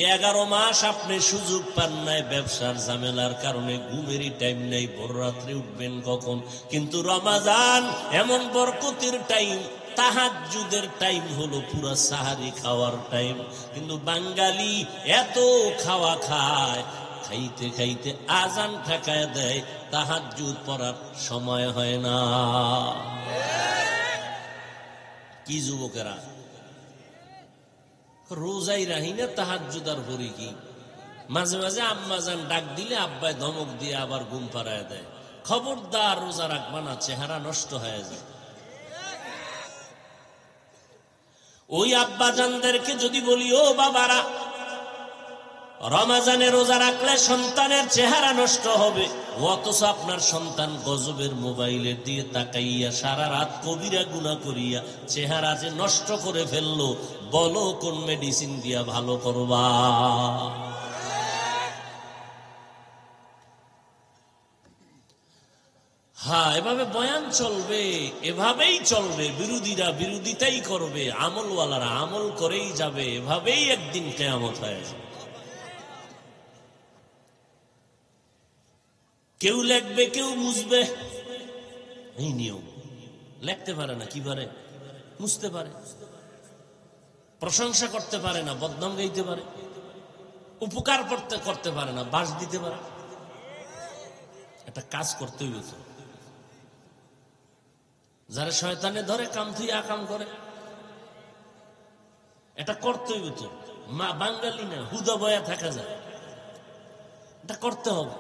11 মাস আপনি সুযোগ পান নাই, ব্যবসার ঝামেলার কারণে ঘুমেরই টাইম নেই, ভোর রাত্রে উঠবেন কখন? কিন্তু রমাজান এমন বরকতের টাইম, তাহাজ্জুদের টাইম হলো পুরা সাহারি খাওয়ার টাইম। কিন্তু বাঙালি এত খাওয়া খায়, খাইতে খাইতে আজান ঠেকায় দেয়, তাহাজ্জুদ পড়ার সময় হয় না। কি যুবকেরা, রোজাই রাহি না, তাহাজ্জুদ আর করি কি? মাঝে মাঝে আম্মাজান ডাক দিলে আব্বায় ধমক দিয়ে আবার ঘুম পাড়ায় দেয়। খবরদার রোজা রাখবা না, চেহারা নষ্ট হয়ে যায়। ওই আব্বাজানদেরকে যদি বলি, ও বাবারা, রমাজানে রোজা রাখলে সন্তানের চেহারা নষ্ট হবে, অথচ আপনার সন্তান গজবের মোবাইলের দিয়ে তাকাইয়া সারা রাত কবিরা গুনাহ করিয়া চেহারা যে নষ্ট করে ফেললো, বলো কোন মেডিসিন দিয়া ভালো করবা? হ্যাঁ, এভাবে বয়ান চলবে, এভাবেই চলবে। বিরোধীরা বিরোধিতাই করবে, আমলওয়ালারা আমল করেই যাবে। এভাবেই একদিন কিয়ামত হয়ে যাবে। কেউ লেখবে, কেউ মুছবে, এই নিয়ম। লেখতে পারে না, কি পারে? মুছতে পারে। প্রশংসা করতে পারে না, বদনাম গাইতে পারে। উপকার করতে পারে না, বাস দিতে পারে। একটা কাজ করতে হইবে তো। যারা শয়তানে ধরে কাম থুই আকাম করে, এটা করতে হইবে তো। মা বাঙালি না, হুদা বয়া থাকা যায়, এটা করতে হবে।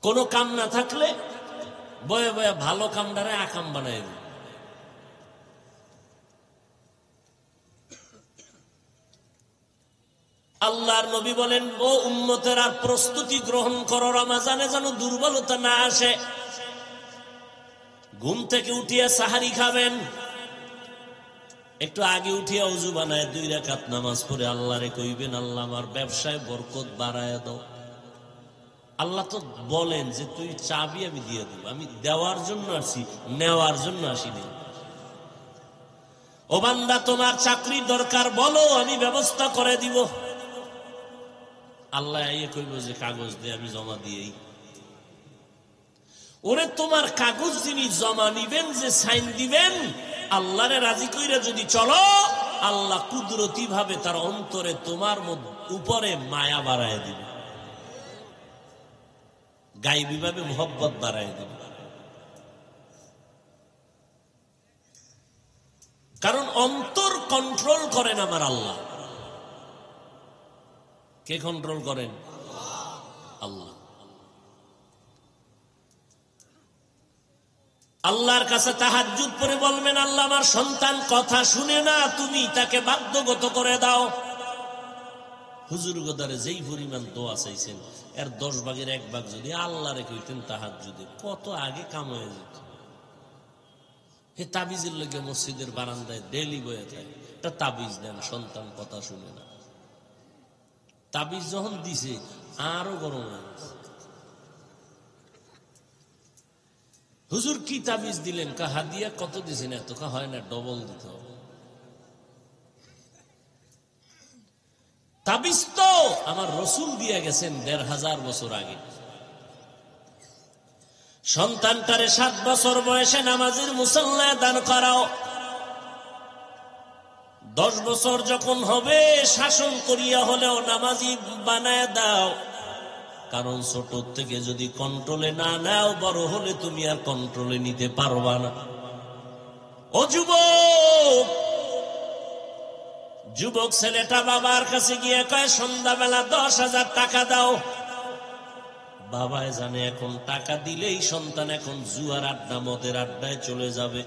কোনো কাম না থাকলে বয়ে বয়ে ভালো কামটারে আকাম বানাই দেবে। আল্লাহর নবী বলেন, ও উম্মতেরা, প্রস্তুতি গ্রহণ করো, রমাজানে যেন দুর্বলতা না আসে। ঘুম থেকে উঠিয়া সাহারি খাবেন, একটু আগে উঠিয়া ওযু বানায় 2 রাকাত নামাজ পড়ে আল্লাহরে কইবেন, আল্লাহ আমার ব্যবসায় বরকত বাড়ায়া দাও। আল্লাহ তো বলেন যে তুই চাবি আমি দিয়ে দেব, আমি দেওয়ার জন্য আসি, নেওয়ার জন্য আসিনি। ও বান্দা তোমার চাকরি দরকার, বলো আমি ব্যবস্থা করে দিব। আল্লাহ আইয়ে কইব যে কাগজ দে, আমি জমা দিয়েই। ওরে তোমার কাগজ যিনি জমা নিবেন, যে সাইন দিবেন, আল্লাহরে রাজি কইরা যদি চলো, আল্লাহ কুদরতি ভাবে তার অন্তরে তোমার উপরে মায়া বাড়ায় দিবে, গায়বী ভাবে মোহব্বত বাড়ায় দিবে। কারণ অন্তর কন্ট্রোল করেন আমার আল্লাহ। কে কন্ট্রোল করেন? আল্লাহ। আল্লাহর কাছে তাহাজ্জুদ পড়ে বলবেন, আল্লাহ আমার সন্তান কথা শুনে না, তুমি তাকে বাধ্যগত করে দাও। হুজুর গদারে যেই পরিমাণ দোয়া চাইছেন, এর 10 ভাগের 1 ভাগ যদি আল্লাহরে কইতেন তাহাজ্জুদে, কত আগে কাম হয়ে যেত। হে তাবিজের লগে মসজিদের বারান্দায় ডেলি বয়ে থাকে, একটা তাবিজ দেন, সন্তান কথা শুনে না। তাবিজ যখন দিছে আরো গরম হয়ে গেছে। হুজুর কি তাবিজ দিলেন? কা হাদিয়া কত দিছেন? এত কা হয় না, ডবল দিতে হবে। তাবিজ তো আমার রসুল দিয়ে গেছেন 1500 বছর আগে। সন্তানটারে 7 বছর বয়সে নামাজের মুসল্লায় দান করাও, 10 বছর যখন হবে শাসন করিয়া হলেও নামাজি বানায় দাও। কারণ ছোট থেকে যদি কন্ট্রোলে না নাও, বড় হলে তুমি আর কন্ট্রোলে নিতে পারবা না। ও যুবক, যুবক ছেলেটা বাবার কাছে গিয়ে কয়, সন্ধ্যাবেলা 10,000 টাকা দাও। বাবায় জানে এখন টাকা দিলেই সন্তান এখন জুয়ার আড্ডা, মদের আড্ডায় চলে যাবে।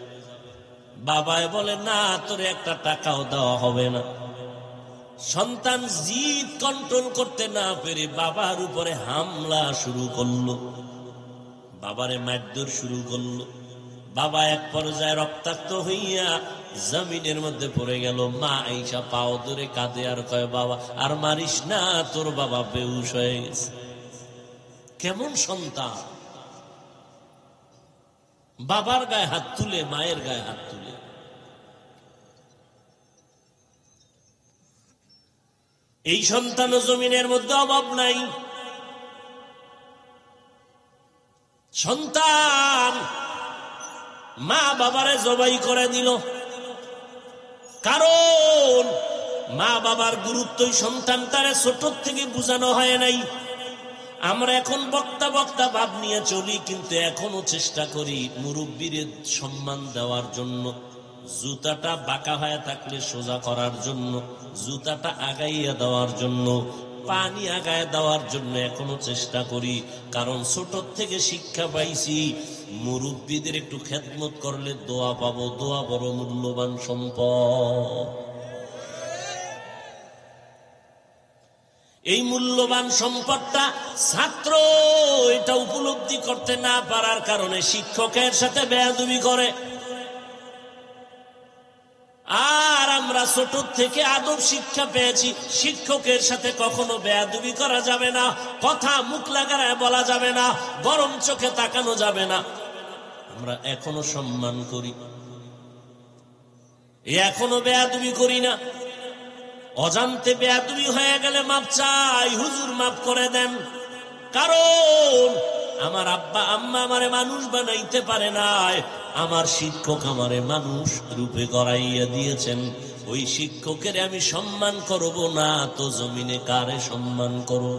বাবায় বলে, না, তোরে একটা টাকাও দেওয়া হবে না। সন্তান জিদ কন্ট্রোল করতে না পেরে বাবার উপরে হামলা শুরু করলো, বাবারে মারধর শুরু করলো। বাবা এক পর্যায়ে রক্তাক্ত হইয়া জমিনের মধ্যে পড়ে গেল। মা আইসা পাও ধরে কাঁদে আর কয়, বাবা আর মারিস না, তোর বাবা বেহুশ হয়ে গেছে। কেমন সন্তান! বাবার গায়ে হাত তুলে, মায়ের গায়ে হাত তুলে। এই সন্তান জমিনের মধ্যে অভাব নাই। সন্তান মা বাবারে জবাই করে দিল, কারণ মা বাবার গুরুত্বই সন্তানটারে ছোট থেকে বুঝানো হয় নাই। আমরা এখন বক্তা বক্তা ভাব নিয়ে চলি, কিন্তু এখনো চেষ্টা করি মুরব্বীরে সম্মান দেওয়ার জন্য, জুতাটা বাঁকা হয়ে থাকলে সোজা করার জন্য, জুতাটা আগাইয়া দেওয়ার জন্য, পানি আগায় দেওয়ার জন্য এখনো চেষ্টা করি। কারণ ছোট থেকে শিক্ষা পাইছি, মুরব্বীদের একটু খেদমত করলে দোয়া পাবো। দোয়া বড় মূল্যবান সম্পদ। এই মূল্যবান সম্পদটা ছাত্র এটা উপলব্ধি করতে না পারার কারণে শিক্ষকের সাথে বেয়াদবি করে। আর আমরা ছোট থেকে আদব শিক্ষা পেয়েছি, শিক্ষকের সাথে কখনো বেয়াদবি করা যাবে না, কথা মুখ লাগায় বলা যাবে না, গরম চোখে তাকানো যাবে না। আমরা এখনো সম্মান করি, এখনো বেয়াদবি করি না। অজান্তে বেয়াদবি হয়ে গেলে মাপ চাই, হুজুর মাপ করে দেন। কারণ আমার আব্বা আম্মা আমারে মানুষ বানাইতে পারে নাই, আমার শিক্ষক আমারে মানুষ রূপে গড়াইয়া দিয়েছেন। ওই শিক্ষকের আমি সম্মান করব না তো জমিনে কারে সম্মান করব?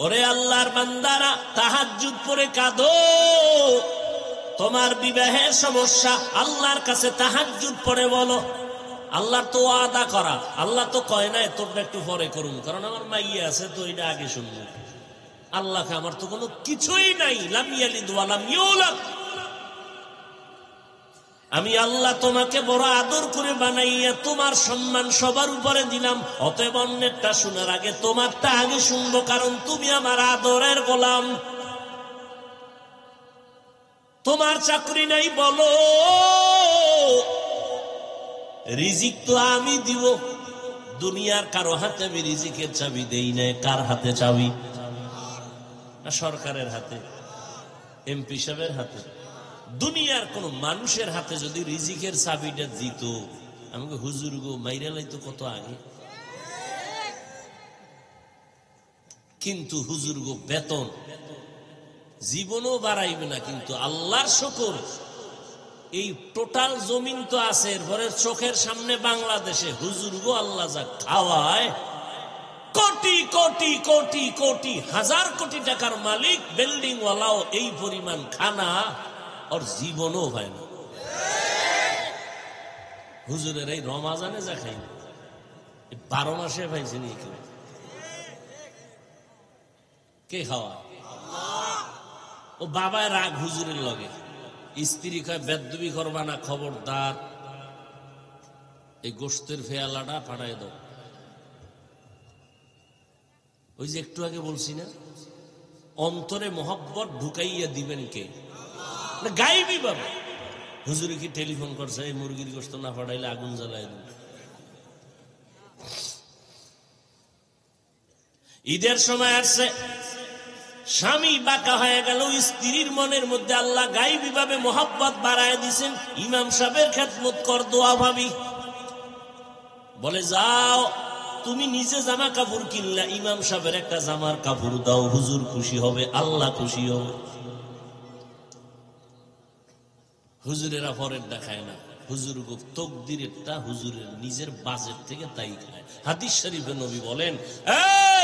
ওরে আল্লাহর বান্দারা, তাহাজ্জুদ পড়ে কাঁদো। তোমার বিবাহের সমস্যা, আল্লাহর কাছে তাহাজ্জুদ পড়ে বলো। আল্লাহর তো ওয়াদা করা, আল্লাহ তো কয় নাই তোরটা একটু পরে করুন, কারণ আমার মাইয়া আছে তো এটা আগে শুনবো। আল্লাহকে আমার তো কোনো কিছুই নাই, লাম ইয়ালিদ ওয়া লাম ইউলাদ। আমি আল্লাহ তোমাকে বড় আদর করে বানাইয়া তোমার সম্মান সবার উপরে দিলাম। অতএব অন্যেরটা শোনার আগে তোমারটা আগে শুনবো, কারণ তুমি আমার আদরের গোলাম। তোমার চাকরি নাই বলো, রিজিক তো আমি দিব। দুনিয়ার কারো হাতে আমি রিজিকের চাবি দেই না। কার হাতে চাবি? সরকারের হাতে, এমপি সাহেবের হাতে। দুনিয়ার কোন মানুষের হাতে যদি রিজিকের চাবিটা দিত, আমাকে হুজুর গো মাইরা লাইতো কত আগে। কিন্তু হুজুর গো বেতন জীবনও বাড়াইবে না। কিন্তু আল্লাহর শুকর, এই টোটাল জমিন তো আছে, এরপরে চোখের সামনে বাংলাদেশে হুজুর গো আল্লাহ যা খাওয়ায়, কোটি কোটি কোটি কোটি হাজার কোটি টাকার মালিক বিল্ডিং ওয়ালাও এই পরিমাণ খানা ওর জীবনও হয় না। হুজুরের এই রমাজানে যা খাই 12 মাসে পাইছে নি কেউ? কে খাওয়া? ও বাবায় রাগ হুজুরের লগে, স্ত্রী কয় বেদবি করবা না, খবরদার এই গোশতের ফেয়ালাটা ফাটাই দাও। ওই যে একটু আগে বলছি না, অন্তরে মোহব্বত ঢুকাইয়া দিবেন কে? গাইবি বাবা। হুজুরে কি টেলিফোন করছে এই মুরগির গোশত না ফাটাইলে আগুন জ্বালাই দিন? ঈদের সময় আসছে, স্বামী বাঁকা হয়ে গেল, স্ত্রীর মনের মধ্যে আল্লাহ গাইবি ভাবে মোহাব্বত বাড়ায় দিছেন। ইমাম সাহেবের খেদমত কর, দোয়া ভাবি বলে যাও তুমি নিজে জামা কাপড় কিনলা, ইমাম সাহেবের একটা জামার কাপড় দাও, হুজুর খুশি হবে, আল্লাহ খুশি হবে। হুজুরেরা পরের দেখায় না, হুজুর তকদিরেরটা হুজুরের নিজের বাজেট থেকে তাই খায়। হাদিস শরীফে নবী বলেন,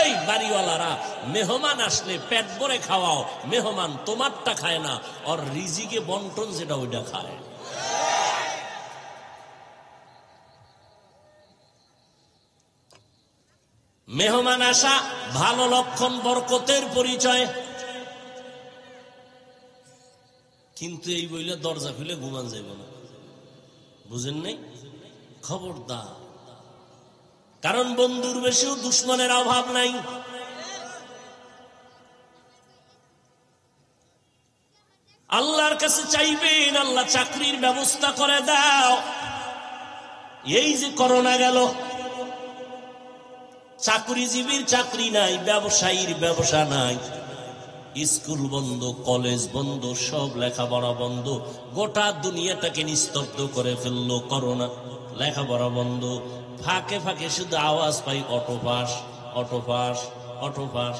এই বাড়িওয়ালারা মেহমান আসলে পেট ভরে খাওয়াও, মেহমান তোমারটা খায় না, আর রিজিকে বন্টন যেটা ওইটা খায়। মেহমান আসা ভালো লক্ষণ, বরকতের পরিচয়। কিন্তু এই বইলে দরজা খুলে ঘুমান যাইব না, বুঝেন নাই? খবরদার, কারণ বন্ধুর বেশিও দুশ্মনের অভাব নাই। আল্লাহর কাছে চাইবেন, আল্লাহ চাকরির ব্যবস্থা করে দাও। এই যে করোনা গেল, চাকরিজীবীর চাকরি নাই, ব্যবসায়ীর ব্যবসা নাই, স্কুল বন্ধ, কলেজ বন্ধ, সব লেখাপড়া বন্ধ, গোটা দুনিয়াটাকে নিস্তব্ধ করে ফেললো করোনা। লেখাপড়া বন্ধ, ফাঁকে ফাঁকে শুধু আওয়াজ পাই অটোপাস অটোপাস অটোপাস।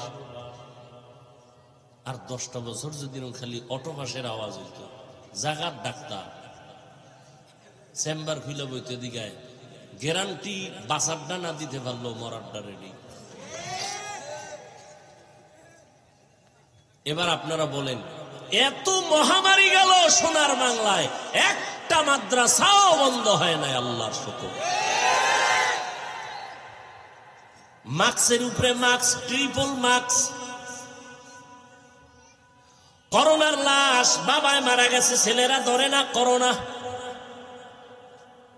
আর 10টা বছর যদি খালি অটোপাসের আওয়াজ হইত, জাগার ডাক্তার চেম্বার খুলে বইতে দিগায় গ্যারান্টি বাসারটা না দিতে পারলো মরারটা রেডি। এবার আপনারা বলেন, এত মহামারী গেল সোনার বাংলায়, একটা মাদ্রাসাও বন্ধ হয় নাই, আল্লাহর শুকর। মাস্কের উপরে মাস্ক, ট্রিপল মাস্ক। করোনার লাশ, বাবায় মারা গেছে, ছেলেরা ধরে না করোনা।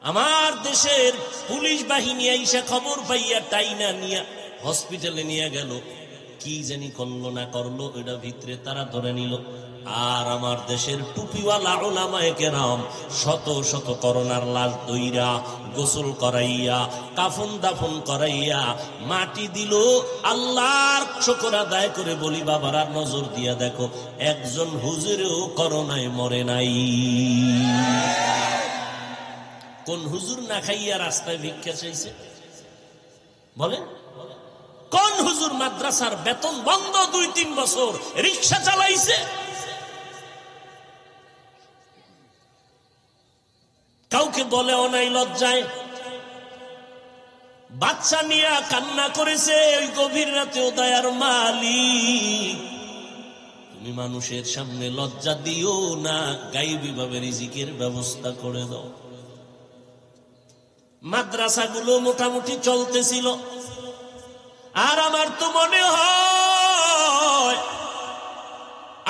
আমার দেশের পুলিশ বাহিনী আইসা খবর পাইয়া টাইনা নিয়া হসপিটালে নিয়ে গেল, কি জানি করলো না করলো, এটা ভিতরে তারা ধরে নিল। আর আমার দেশের টুপিওয়ালা উলামায়ে কেরাম শত শত করোনার লাশ দইরা গোসল করাইয়া কাফন দাফন করাইয়া মাটি দিল। আল্লাহর শুকর আদায় করে বলি বাবারা, নজর দিয়া দেখো, একজন হুজুরেও করোনায় মরে নাই। কোন হুজুর না খাইয়া রাস্তায় ভিক্ষা চাইছে বলেন? কোন হুজুর মাদ্রাসার বেতন বন্ধ 2-3 বছর রিক্সা চালাইছে? কাউকে বলেও নাই লজ্জায়। বাচ্চা নিয়ে কান্না করেছে ওই গভীর রাতেও, দয়ার মালিক তুমি মানুষের সামনে লজ্জা দিও না, গায়বী ভাবে রিজিকের ব্যবস্থা করে দাও। মাদ্রাসাগুলো মোটামুটি চলতেছিল। আর আমার তো মনে হয়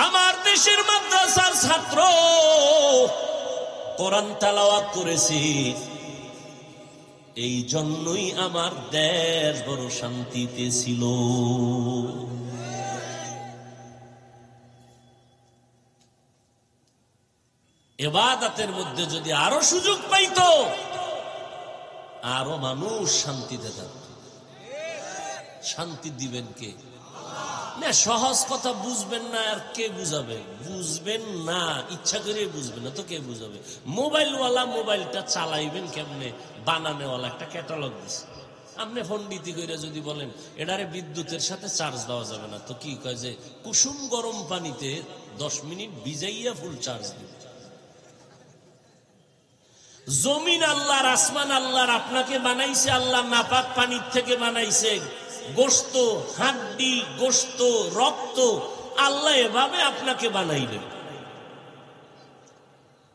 আমার দেশের মাদ্রাসার ছাত্র কোরআন তেলাওয়াত করেছে, এই জন্যই আমার দেশ বড় শান্তিতে ছিল। ইবাদতের মধ্যে যদি আরো সুযোগ পাইতো, আরো মানুষ শান্তিতে থাকত। শান্তি দিবেন কে? না, সহজ কথা বুঝবেন না, আর কে বুঝাবে? বুঝবেন না, ইচ্ছা করে বুঝবেন না তো কে বুঝাবে? মোবাইলওয়ালা মোবাইলটা চালাইবেন কেমনে? বানানোওয়ালা একটা ক্যাটালগ দিচ্ছে। আপনি পন্ডিতি করে যদি বলেন এটারে বিদ্যুতের সাথে চার্জ দেওয়া যাবে না, তো কি কয় যে কুসুম গরম পানিতে 10 মিনিট ভিজাইয়া ফুল চার্জ দিবে। জমিন আল্লাহর, আসমান আল্লাহর, আপনাকে বানাইছে আল্লাহ নাপাক পানির থেকে বানাইছে। গোশত, হাড্ডি, গোশত, রক্ত আল্লাহ এভাবে আপনাকে বানাইলেন।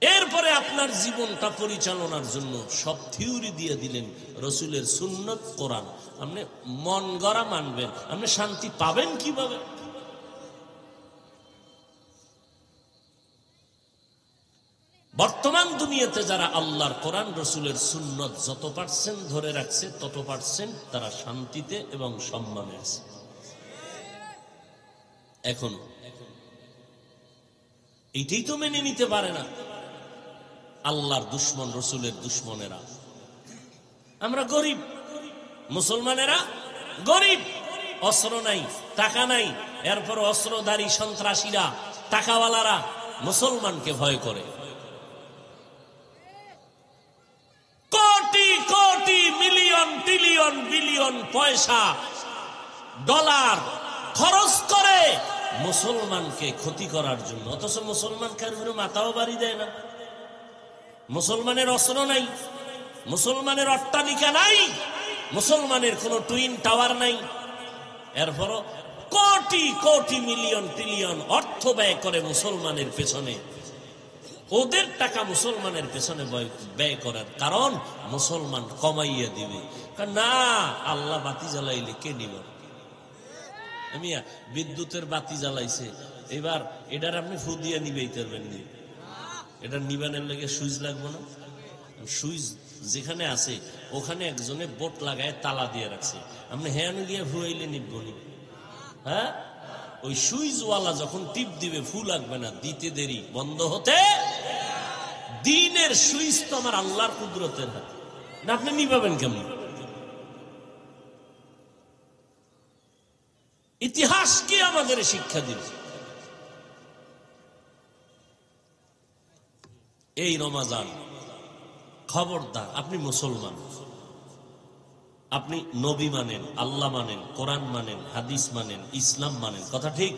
এরপরে আপনার জীবনটা পরিচালনার জন্য সব থিওরি দিয়ে দিলেন, রসুলের সুন্নত, কোরআন। আপনি মন গড়া মানবেন, আপনি শান্তি পাবেন কিভাবে? বর্তমান দুনিয়াতে যারা আল্লাহর কোরআন রসুলের সুন্নত যত পার্সেন্ট ধরে রাখছে, তত পার্সেন্ট তারা শান্তিতে এবং সম্মানে আছে। এখন এইটাই তো মেনে নিতে পারে না আল্লাহর দুশ্মন, রসুলের দুশ্মনেরা। আমরা গরিব, মুসলমানেরা গরিব, অস্ত্র নাই, টাকা নাই, এরপর অস্ত্রধারী সন্ত্রাসীরা, টাকাওয়ালারা মুসলমানকে ভয় করে। Crore crore, million, trillion, billion পয়সা, ডলার খরচ করে মুসলমানকে ক্ষতি করার জন্য, অথচ মুসলমান কারোর মাথাও বাড়ি দেয় না। মুসলমানের অস্ত্র নাই, মুসলমানের অট্টালিকা নাই, মুসলমানের কোন টুইন টাওয়ার নাই, এরপরও কোটি কোটি, মিলিয়ন, ট্রিলিয়ন অর্থ ব্যয় করে মুসলমানের পেছনে। ওদের টাকা মুসলমানের পেছনে ব্যয় করার কারণ মুসলমান কমাইয়া দিবে। না, আল্লাহ বাতি জ্বালাইলে কে নিব? আমি বিদ্যুতের বাতি জ্বালাইছে, এবার এটার আপনি ফু দিয়ে নিবেইতে পারবেন নি? এটা নিবানের লেগে সুইচ লাগবে না? সুইচ যেখানে আছে ওখানে একজনে বোট লাগায় তালা দিয়ে রাখছে, আপনি হ্যাঁ গিয়ে ফুয়াইলে নিবনি? হ্যাঁ, ওই সুইচওয়ালা যখন টিপ দিবে ফু লাগবে না, দিতে দেরি, বন্ধ হতে। দিনের সুইচ তো আমার আল্লাহর কুদরতের হাতে, না আপনি নিবাবেন কেমন? ইতিহাস কি আমাদের শিক্ষা দিবে? এই রমাজান, খবরদার, আপনি মুসলমান, আপনি নবী মানেন, আল্লাহ মানেন, কোরআন মানেন, হাদিস মানেন, ইসলাম মানেন, কথা ঠিক?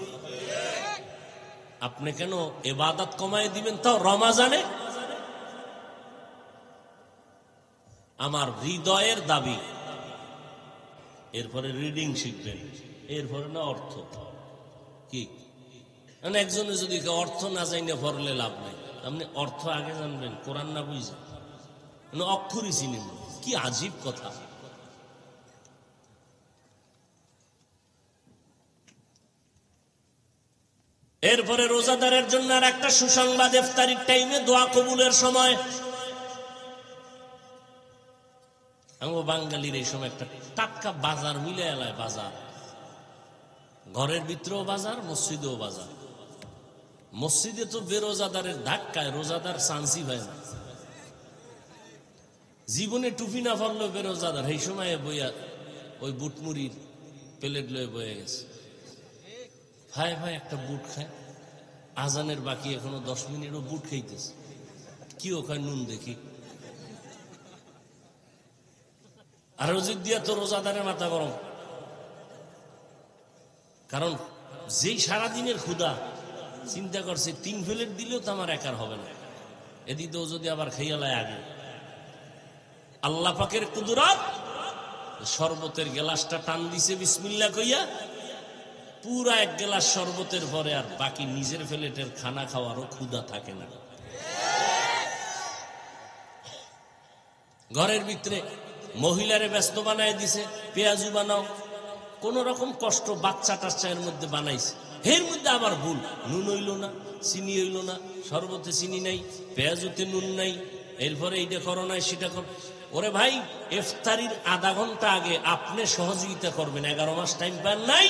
আপনি কেন ইবাদত কমায় দিবেন তাও রমাজানে? আমার হৃদয়ের দাবি, এরপরে রিডিং শিখবেন, এরপরে না অর্থ। কি মানে একজনে যদি অর্থ না জানি পড়লে লাভ নাই, আপনি অর্থ আগে জানবেন, কোরআন না বুঝে অক্ষরই চিনেন। কি আজীব কথা! এরপরে রোজাদারের জন্য আর একটা সুসংবাদ, ইফতারির টাইমে দোয়া কবুলের সময়। আমরা বাঙালির এই সময় একটা টাটকা বাজার মিলে এলায়, বাজার, ঘরের ভিতরেও বাজার, মসজিদেও বাজার। মসজিদে তো বেরোজাদারের ধাক্কায় রোজাদার চান্সই হয় না। জীবনে টুপি না পড়লো বেরোজাদার, এই সময় বইয়া ওই বুটমুড়ির প্লেট লয়ে বয়ে গেছে। ভাই ভাই একটা বুট খায়, আজানের বাকি এখনো 10 মিনিটও বুট খাইতেছে। কি ওখানে নুন দেখি। আর রোজিদ দিয়া তো রোজাদারের মাথা গরম, কারণ যেই সারাদিনের ক্ষুধা, চিন্তা করছে 3 প্লেট দিলেও তো আমার একার হবে না, এদিকেও যদি আবার খাইয়ালায় আগে। আল্লাহ পাকের কুদরত, শরবতের গ্লাসটা টান দিছে বিসমিল্লাহ কইয়া, পুরা 1 গ্লাস শরবতের পরে আর বাকি নিজের প্লেটের খানা খাওয়ারও ক্ষুধা থাকে না। ঘরের ভিতরে মহিলারে ব্যস্ত বানায় দিছে, পেঁয়াজু বানাও, কোন রকম কষ্ট বাচ্চা টাচ্চা এর মধ্যে বানাইছে। এর মধ্যে আবার ভুল, নুন হইল না, চিনি হইল না, শরবতে চিনি নাই, পেঁয়াজুতে নুন নাই, এরপরে এইটা করো নাই, সেটা কর। ওরে ভাই, ইফতারির আধা ঘন্টা আগে আপনি সহযোগিতা করবেন, 11 মাস টাইম পান নাই,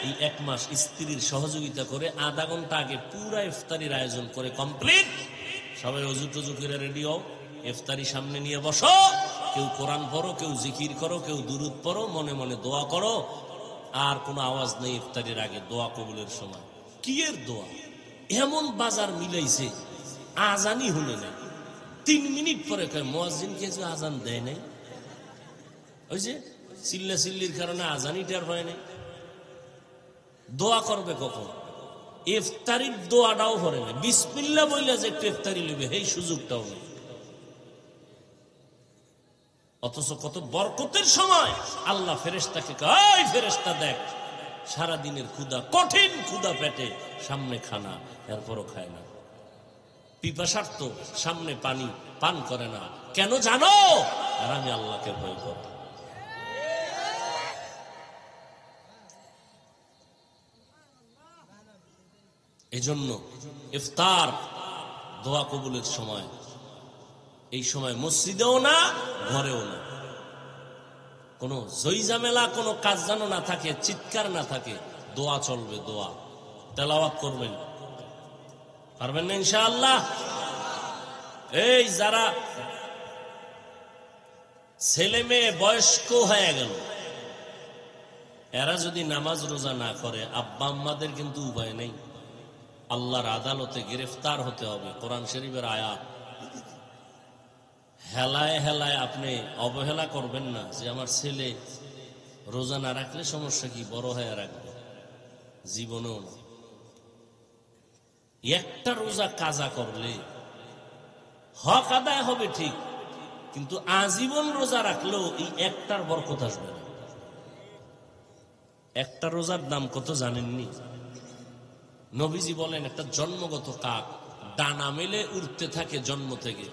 এই 1 মাস স্ত্রীর সহযোগিতা করে আধা ঘন্টা আগে পুরা ইফতারির আয়োজন করে কমপ্লিট। সবাই অজু টজু করে রেডি হও, ইফতারি সামনে নিয়ে বসো। কেউ কোরআন পড়ো, কেউ জিকির করো, কেউ দুরুদ পড়ো, মনে মনে দোয়া করো। আর কোনো আওয়াজ নেই ইফতারির আগে দোয়া কবুলের সময়। কি এর দোয়া? এমন বাজার মিলাইছে, আজানই হলে না। 3 মিনিট পরে কয় মুয়াজ্জিনকে যে আজান দেয় নাই, ওই যে চিল্লা চিল্লির কারণে আজানই টের পায় নাই। দোয়া করবে কখন? ইফতারির দোয়াটাও করে না। বিসমিল্লাহ বইলা যে একটু ইফতারি লইবে, এই সুযোগটাও নেই। অথচ কত বরকতের সময় আল্লাহ ফেরেশতাকে কয়, ওই ফেরেশতা দেখ, সারাদিনের ক্ষুধা, কঠিন ক্ষুধা পেটে, সামনে খানা, এরপরও খায় না। পিপাসার্ত, সামনে পানি, পান করে না। কেন জানো? আর আমি আল্লাহকে ভয় করি। এজন্য ইফতার দোয়া কবুলের সময়, এই সময় মসজিদেও না, ঘরেও না, কোনো জয়জামেলা, কোনো কাজ যেন না থাকে, চিৎকার না থাকে, দোয়া চলবে। দোয়া তেলাওয়াত করবেন, পারবেন না ইনশাআল্লাহ? এই যারা ছেলে মেয়ে বয়স্ক হয়ে গেল, এরা যদি নামাজ রোজা না করে, আব্বা আম্মাদের কিন্তু উপায় নেই, আল্লাহর আদালতে গ্রেফতার হতে হবে। কোরআন শরীফের আয়াত। হেলায় হেলায় আপনি অবহেলা করবেন না যে আমার ছেলে রোজা না রাখলে সমস্যা কি, বড় হয়ে রাখবে, জীবনেও না। একটা রোজা কাজা করলে হক আদায় হবে ঠিক, কিন্তু আজীবন রোজা রাখলেও এই একটার বরকত আসবে না। একটা রোজার দাম কত জানেননি? নবীজি বলেন, একটা জন্মগত কাক ডানা মেলে উড়তে থাকে জন্ম থেকে,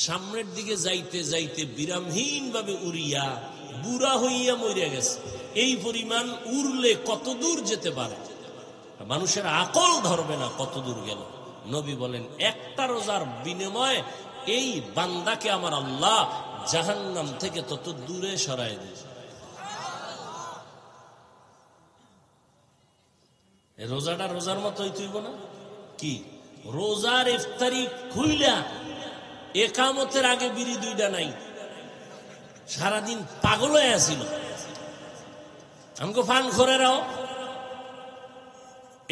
সামনের দিকে যাইতে যাইতে বিরামহীন ভাবে উড়িয়া বুড়া হইয়া মরিয়া গেছে। এই পরিমাণ উড়লে কত দূর যেতে পারে, মানুষের আকল ধরবে না কত দূর গেল। নবী বলেন, একটা রোজার বিনিময়ে এই বান্দাকে আমার আল্লাহ জাহান্নাম থেকে তত দূরে সরায় দেয়। রোজাটা রোজার মতোই তুইব না কি? রোজার ইফতারি খুইলা একামতের আগে বিড়ি 2টা নাই, সারাদিন পাগল হয়ে আসিল। আমাকে পান করে রাও,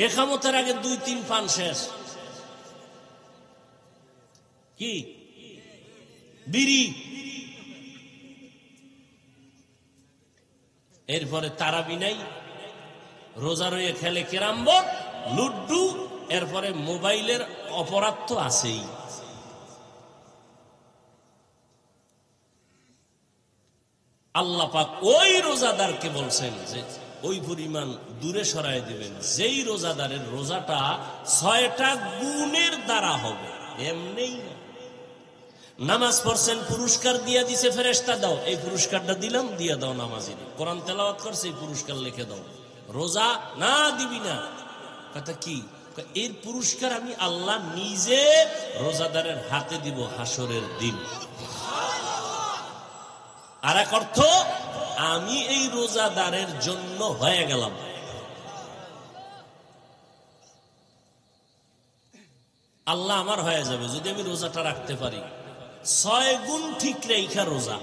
একামতের আগে 2-3 পান শেষ। কি বিড়ি? এরপরে তারাবি নাই, রোজা রয়ে খেলে ক্যারাম বোর্ড, লুড্ডু, এরপরে মোবাইলের অপরাধ তো আছেই। আল্লাহ পাক ওই রোজাদারকে বলছেন যে ওই পরিমাণ দূরে সরাই দিবেন যেই রোজাদারের রোজাটা 6টা গুণের দ্বারা হবে। এমনি নামাজ পড়ছেন, পুরস্কার দিয়ে দিছে ফেরেশতা, দাও এই পুরস্কারটা দিলাম, দিয়ে দাও নামাজিরে। কোরআন তেলাওয়াত করছে, এই পুরস্কার লিখে দাও। রোজা না দিবি না, কথা কি? এর পুরস্কার আমি আল্লাহ নিজে রোজাদারের হাতে দিব হাসরের দিন। আর এক অর্থ, আমি এই রোজাদারের জন্য হয়ে গেলাম। আল্লাহ আমার হয়ে যাবে যদি আমি রোজাটা রাখতে পারি। 6 গুণ ঠিক রেখা রোজা,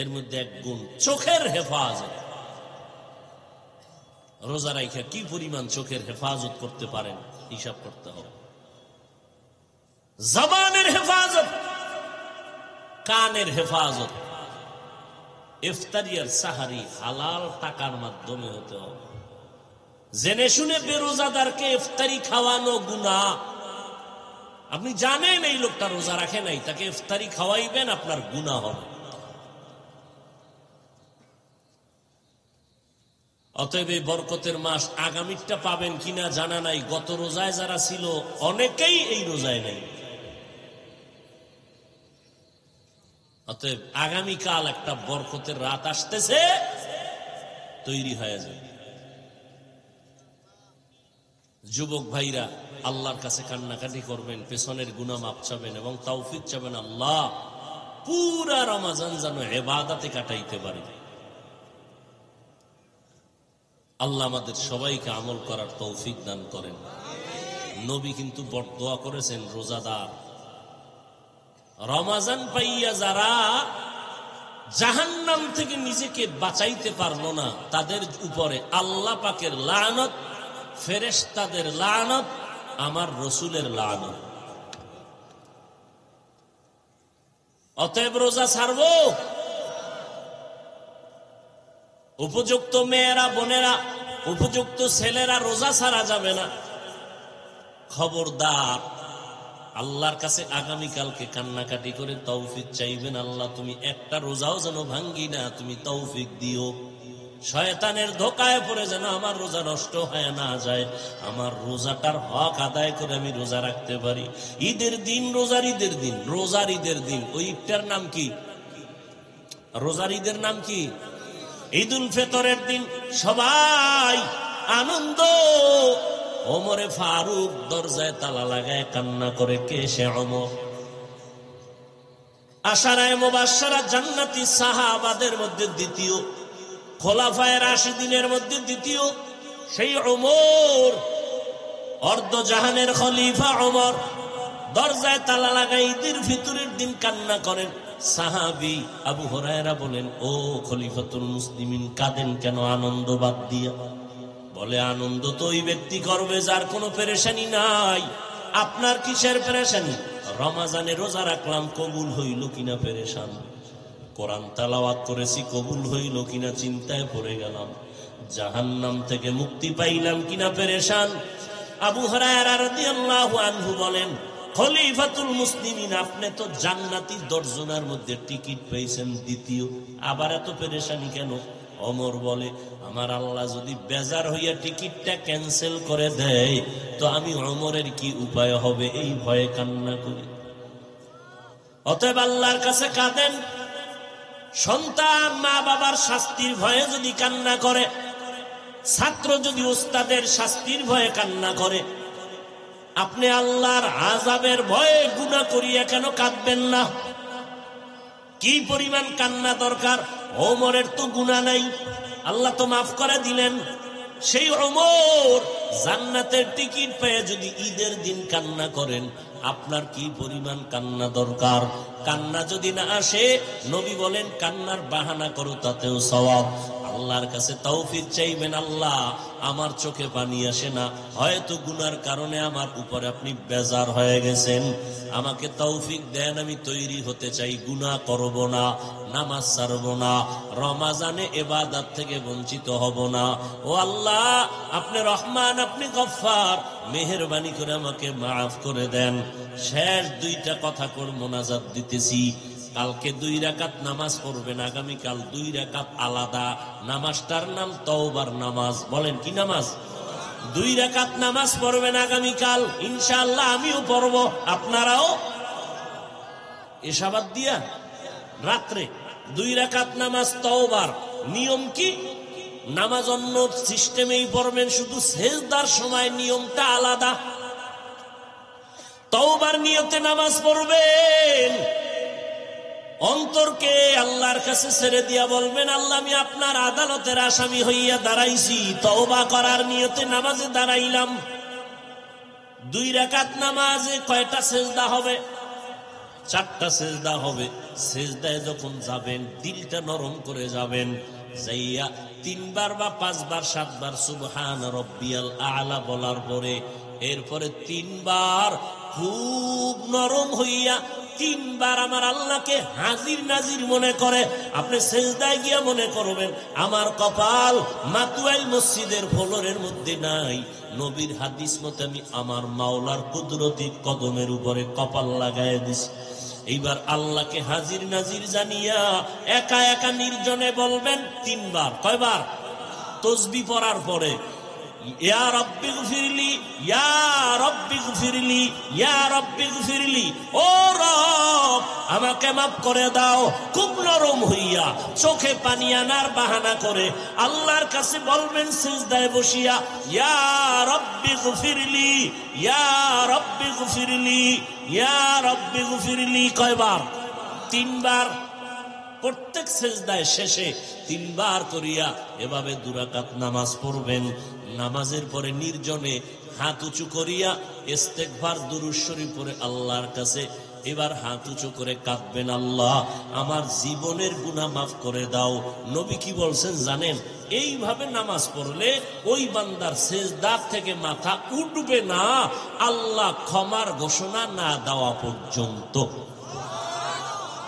এর মধ্যে 1 গুণ চোখের হেফাজত। রোজা রাখা কি পরিমাণ চোখের হেফাজত করতে পারেন হিসাব করতে হবে। জবানের হেফাজত, কানের হেফাজত, ইফতারি আর সাহারি হালাল টাকার মাধ্যমে হতে হবে। জেনে শুনে বেরোজাদারকে ইফতারি খাওয়ানো গুনাহ। আপনি জানেন এই লোকটা রোজা রাখে নাই, তাকে ইফতারি খাওয়াইবেন, আপনার গুনাহ হবে। অতএব এই বরকতের মাস আগামীটা পাবেন কিনা জানা নাই। গত রোজায় যারা ছিল অনেকেই এই রোজায় নাই। অতএব আগামীকাল একটা বরকতের রাত আসতেছে, তৈরি হয়ে যায়। যুবক ভাইরা আল্লাহর কাছে কান্নাকাটি করবেন, পেছনের গুনাহ মাপ চাবেন এবং তৌফিক চাবেন আল্লাহ পুরা রমজান যেন ইবাদতে কাটাইতে পারে। আল্লাহ আমাদের সবাইকে আমল করার তৌফিক দান করেন। নবী কিন্তু বদদোয়া করেছেন রোজাদার, রমাজান পাইয়া যারা জাহান্নাম থেকে নিজেকে বাঁচাইতে পারলো না, তাদের উপরে আল্লাহ পাকের লানত, ফেরেশতাদের লানত, আমার রসুলের লানত। অতএব রোজা ছাড়বো। উপযুক্ত মেয়েরা, বোনেরা, উপযুক্ত ছেলেরা রোজা ছাড়া যাবে না। খবরদার, আল্লাহর কাছে আগামীকালকে কান্নাকাটি করে তৌফিক চাইবেন, আল্লাহ তুমি একটা রোজাও যেন ভাঙ্গি না, তুমি তৌফিক দিও। শয়তানের ধোকায় পড়ে যেন আমার রোজা নষ্ট হয়ে না যায়, আমার রোজাটার হক আদায় করে আমি রোজা রাখতে পারি। ঈদের দিন, রোজার ঈদের দিন, রোজার ঈদের দিন, ওই ঈদটার নাম কি? রোজার ঈদের নাম কি? ঈদুল ফিতরের দিন সবাই আনন্দ। ওমরে ফারুক দরজায় তালা লাগায় কান্না করে, কে সে ওমর? আশারায়ে মুবাশশারা জান্নাতি সাহাবাদের মধ্যে দ্বিতীয়, খোলাফায়ে রাশিদিনের মধ্যে দ্বিতীয় সেই ওমর, অর্ধজাহানের খলিফা ওমর দরজায় তালা লাগায় ঈদের ফিতরের দিন কান্না করেন। সাহাবী আবু হুরায়রা বলেন, ও খলিফাতুল মুসলিমিন, কাঁদেন কেন আনন্দ বাদ দিয়া? বলে, আনন্দ তো ওই ব্যক্তি করবে যার কোনো পেরেশানি নাই। আপনার কিসের পেরেশানি? রমাজানে রোজা রাখলাম, কবুল হইল কিনা পেরেশান। কোরআন তেলাওয়াত করেছি, কবুল হইল কিনা চিন্তায় পড়ে গেলাম। জাহান্নাম থেকে মুক্তি পাইলাম কিনা পেরেশান। আবু হুরায়রা রাদিয়াল্লাহু আনহু বলেন, খলিফাতুল মুসলিমিন, আপনি তো জান্নাতি দর্জনার মধ্যে টিকিট পেয়েছেন দ্বিতীয়, আবার এত পেরেশানি কেন? ওমর বলে, আমার আল্লাহ যদি বেজার হইয়া টিকিটটা ক্যান্সেল করে দেয় তো আমি ওমরের কি উপায় হবে, এই ভয়ে কান্না করি। অতএব আল্লাহর কাছে কাঁদেন। সন্তান মা বাবার শাস্তির ভয়ে যদি কান্না করে, ছাত্র যদি ওস্তাদের শাস্তির ভয়ে কান্না করে, আপনি আল্লাহর আযাবের ভয়ে গুনাহ করিয়া কেন কাঁদবেন না? কি পরিমাণ কান্না দরকার? ওমরের তো গুনাহ নাই, আল্লাহ তো মাফ করে দিলেন। সেই ওমর জান্নাতের টিকিট পেয়ে যদি ঈদের দিন কান্না করেন, আপনার কি পরিমাণ কান্না দরকার? কান্না যদি না আসে, নবী বলেন কান্নার বাহানা করো, তাতেও সওয়াব। আল্লাহর কাছে তৌফিক চাইবেন, আল্লাহ আমার চোখে পানি আসে না, হয়তো গুনার কারণে আমার উপরে আপনি বেজার হয়ে গেছেন, আমাকে তৌফিক দেন, আমি তৈরি হতে চাই, গুনাহ করব না, নামাজ ছাড়ব না, রমাজানে ইবাদত থেকে বঞ্চিত হব না। ও আল্লাহ, আপনি রহমান, আপনি গফফার, মেহেরবানি করে আমাকে মাফ করে দেন। শেষ দুইটা কথা করে মোনাজাত দিতেছি। কালকে 2 রাকাত নামাজ পড়বেন, আগামীকাল 2 রাকাত আলাদা। নামাজটার নাম তওবার নামাজ। বলেন কি নামাজ? 2 রাকাত নামাজ পড়বেন আগামীকাল, ইনশাআল্লাহ আমিও পড়ব, আপনারাও। এশাবাদ দিয়া রাত্রে 2 রাকাত নামাজ তওবার। নিয়ম কি? নামাজ অন্য সিস্টেমেই পড়বেন, শুধু সেজদার সময় নিয়মটা আলাদা। তওবার নিয়তে নামাজ পড়বেন, অন্তরকে আল্লাহর কাছে ছেড়ে দিয়া বলবেন, আল্লাহ আমি আপনার আদালতের আসামি হইয়া দাঁড়াইছি, তওবা করার নিয়তে নামাজে দাঁড়াইলাম। 2 রাকাত নামাজে কয়টা সেজদা হবে? 4টা সেজদা হবে। সেজদায় যখন যাবেন, দিলটা নরম করে যাবেন, যাইয়া 3 বার বা 5 বার 7 বার সুবহান রব্বিয়াল আ'লা বলার পরে, এরপরে 3 বার খুব নরম হইয়া 3 বার আমার আল্লাহকে হাজির নাজির মনে করে আপনি সেজদায় গিয়া মনে করবেন, আমার কপাল মাতুয়াইল মসজিদের ফ্লোরের মধ্যে নাই, নবীর হাদিস মতে আমি আমার মাওলার কুদরতি কদমের উপরে কপাল লাগায় দিছি। এইবার আল্লাহকে হাজির নাজির জানিয়া একা একা নির্জনে বলবেন 3 বার। কয়বার? তাসবিহ পড়ার পরে, ইয়া রাব্বি গফিরলি, ইয়া রাব্বি গফিরলি, ইয়া রাব্বি গফিরলি, ও রব আমাকে মাফ করে দাও। খুব নরম হইয়া চোখে পানি আনার বাহানা করে আল্লাহর কাছে বলবেন সিজদায় বসিয়া, ইয়া রাব্বি গফিরলি, ইয়া রাব্বি গফিরলি, ইয়া রাব্বি গফিরলি। কয়বার? 3 বার। প্রত্যেক সেজদায় শেষে 3 বার করিয়া এভাবে 2 রাকাত নামাজ পড়বেন। নামাজের পরে নির্জনে হাত উঁচু করিয়া ইস্তেগফার দুরূদ শরীফ পড়ে আল্লাহর কাছে এবার হাত উঁচু করে কাঁদবেন, আল্লাহ আমার জীবনের গুনাহ মাফ করে দাও। নবী কি বলছেন জানেন? এইভাবে নামাজ পড়লে ওই বান্দার সেজদা থেকে মাথা উঠবে না আল্লাহ ক্ষমার ঘোষণা না দেওয়া পর্যন্ত।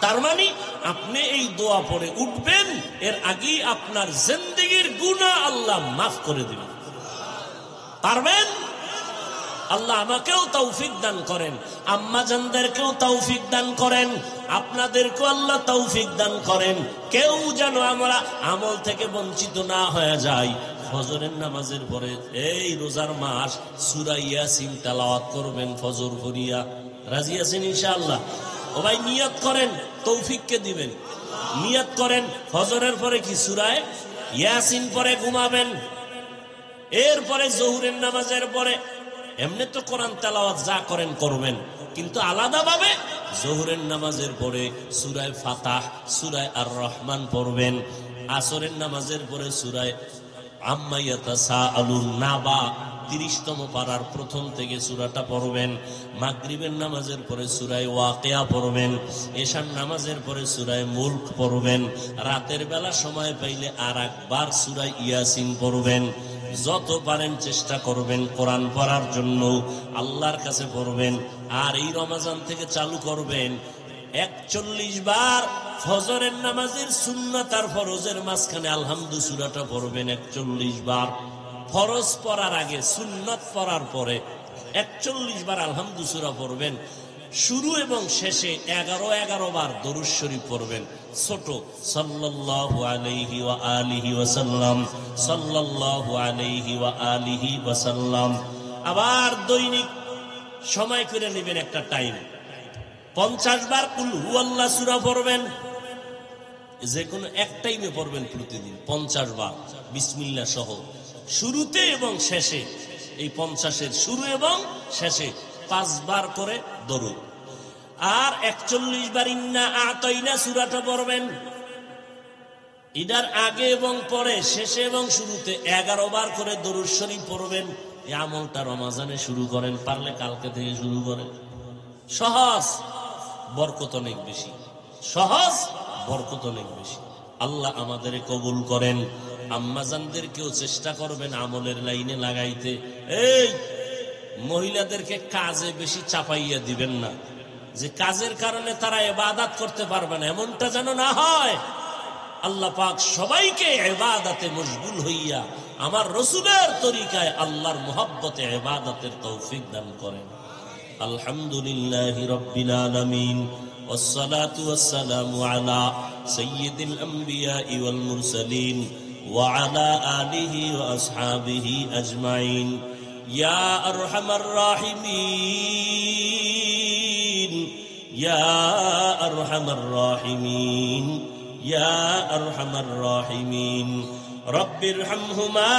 তার মানে আপনি এই দোয়া পড়ে উঠবেন, এর আগেই আপনার জিন্দেগীর গুনাহ আল্লাহ মাফ করে দিবেন। পারবেন? আল্লাহ আমাকেও তৌফিক দান করেন, আম্মা জানদেরকেও তৌফিক দান করেন, আপনাদেরকেও আল্লাহ তৌফিক দান করেন। কেউ যেন আমরা আমল থেকে বঞ্চিত না হয়ে যায়। ফজরের নামাজের পরে এই রোজার মাস সূরা ইয়াসিন তেলাওয়াত করবেন ফজর পড়িয়া। রাজি আছেন ইনশাআল্লাহ? ও ভাই নিয়ত করেন, তৌফিক কে দিবেন। নিয়ত করেন ফজরের পরে কি সূরা ইয়াসিন পরে ঘুমাবেন। এরপরে জোহরের নামাজের পরে এমনি তো কোরআন তেলাওয়াত যা করেন করবেন, কিন্তু আলাদাভাবে জোহরের নামাজের পরে সূরা ফাতাহ, সূরা আর রহমান পড়বেন। আসরের নামাজের পরে সূরা আম্মা ইয়াতাসাআলুন নাবা 30তম পারার প্রথম থেকে সূরাটা পড়বেন। মাগরিবের নামাজের পরে সূরা ওয়াকিয়া পড়বেন। এশার নামাজের পরে সূরা মুলক পড়বেন। রাতের বেলা সময় পাইলে আর একবার সূরা ইয়াসিন পড়বেন। যত পারেন চেষ্টা করবেন কোরআন পড়ার জন্য, আল্লাহর কাছে পড়বেন। আর এই রমজান থেকে চালু করবেন 41 বার ফজরের নামাজের সুন্নাত আর ফরজের মাঝখানে আলহামদু সূরাটা পড়বেন 41 বার। ফরজ পড়ার আগে সুন্নাত পড়ার পরে 41 বার আলহামদু সূরা পড়বেন। শুরু এবং শেষে 11 বার দরুদ শরীফ পড়বেন। ছোট সাল্লাল্লাহু আলাইহি ওয়া আলিহি ওয়া সাল্লাম, সাল্লাল্লাহু আলাইহি ওয়া আলিহি ওয়া সাল্লাম। আবার দৈনিক সময় করে নেবেন একটা টাইম, 50 বার কুল হুয়াল্লাহ সূরা পড়বেন। যে কোনো এক টাইমে পড়বেন প্রতিদিন 50 বার বিসমিল্লাহ সহ, শুরুতে এবং শেষে। এই 50-এর শুরু এবং শেষে 5 বার করে দরুদ। আর 41 বার ইন্না আতাইনা সূরাটা পড়বেন। ইদার আগে এবং পরে, শেষে এবং শুরুতে 11 বার করে দরুদ শরীফ পড়বেন। এই আমলটা রমজানে শুরু করেন, পারলে কালকে থেকে শুরু করেন। সহজ, বরকত অনেক বেশি। সহজ, বরকত অনেক বেশি। আল্লাহ আমাদের কবুল করেন। আম্মাজানদেরকেও চেষ্টা করবেন আমলের লাইনে লাগাইতে। এই মহিলাদেরকে কাজে বেশি চাপাইয়া দিবেন না, যে কাজের কারণে তারা ইবাদত করতে পারবে না, এমনটা যেন না হয়। আল্লাহ পাক সবাইকে ইবাদতে মশগুল হইয়া আমার রাসূলের তরিকায় আল্লাহর মুহাব্বতে ইবাদতের তৌফিক দান করেন। আলহামদুলিল্লাহি রাব্বিল আলামিন, ওয়াসসালাতু ওয়াসসালামু আলা সাইয়্যিদিল আমবিয়াই ওয়াল মুরসালিন ওয়া আলা আলিহি ওয়া আসহাবিহি আজমাইন। ইয়া আরহামার রাহিমিন, ইয়া আরহামার রাহিমিন, ইয়া আরহামার রাহিমিন। রব্বিরহামহুমা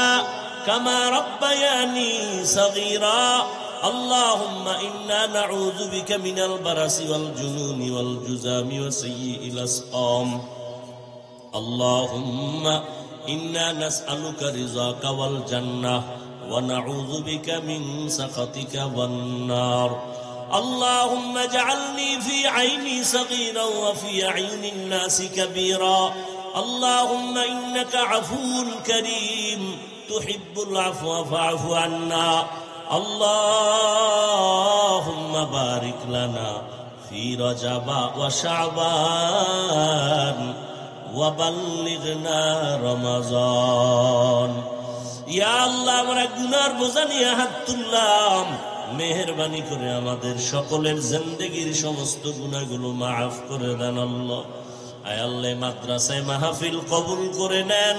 কামা রাব্বায়ানি সাগীরা। اللهم إنا نعوذ بك من البرص والجنون والجذام وسيء الأسقام. اللهم إنا نسألك رضاك والجنة ونعوذ بك من سخطك والنار. اللهم اجعلني في عيني صغيرا وفي عين الناس كبيرا. اللهم إنك عفو كريم تحب العفو فاعف عنا. اللهم بارك لنا في رجب وشعبان وبلغنا رمضان. ইয়া আল্লাহ, আমরা গুনার বোঝা নিয়ে হাত তুললাম, মেহেরবানি করে আমাদের সকলের জিন্দেগীর সমস্ত গুনাহগুলো মাফ করে দেন আল্লাহ। আয় আল্লাহ, মাদ্রাসায় মাহফিল কবুল করে নেন,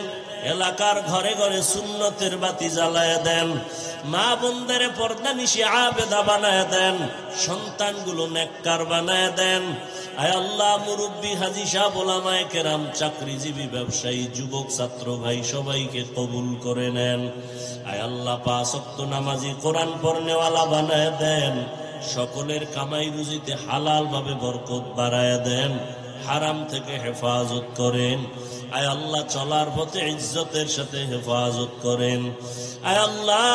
এলাকার ঘরে ঘরে সুন্নতের বাতি জ্বালায় দেন, মা বোনদের পর্দা নিশি আবেদা বানায় দেন, সন্তানগুলো নেককার বানায় দেন। আয় আল্লাহ, মুরব্বী হাজী সাহেব, ওলামায়ে কেরাম, চাকরিজীবী, ব্যবসায়ী, যুবক, ছাত্র ভাই সবাইকে কবুল করে নেন। আয় আল্লাহ, 5 ওয়াক্ত নামাজি, কোরআন পড়নেওয়ালা বানায় দেন, সকলের কামাই রুজিতে হালাল ভাবে বরকত বাড়ায় দেন। হারাম থেকে হেফাজত করেন। আয় আল্লাহ চলার পথে ইজ্জতের সাথে হেফাজত করেন। আয় আল্লাহ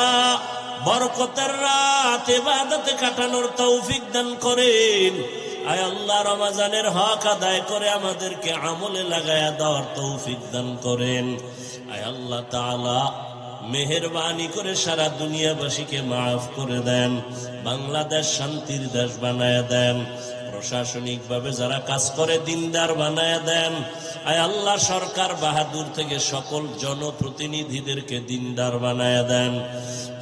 বরকতের রাত ইবাদতে কাটানোর তৌফিক দান করেন। আয় আল্লাহ রমজানের হক আদায় করে আমাদেরকে আমলে লাগায়া দেওয়ার তৌফিক দান করেন। আয় আল্লাহ তাআলা মেহেরবানি করে সারা দুনিয়াবাসীকে মাফ করে দেন, বাংলাদেশ শান্তির দেশ বানায় দেন, প্রশাসনিক ভাবে যারা কাজ করে দিনদার বানায় দেন। আয় আল্লাহ সরকার বাহাদুর থেকে সকল জনপ্রতিনিধিদেরকে দিনদার বানায় দেন,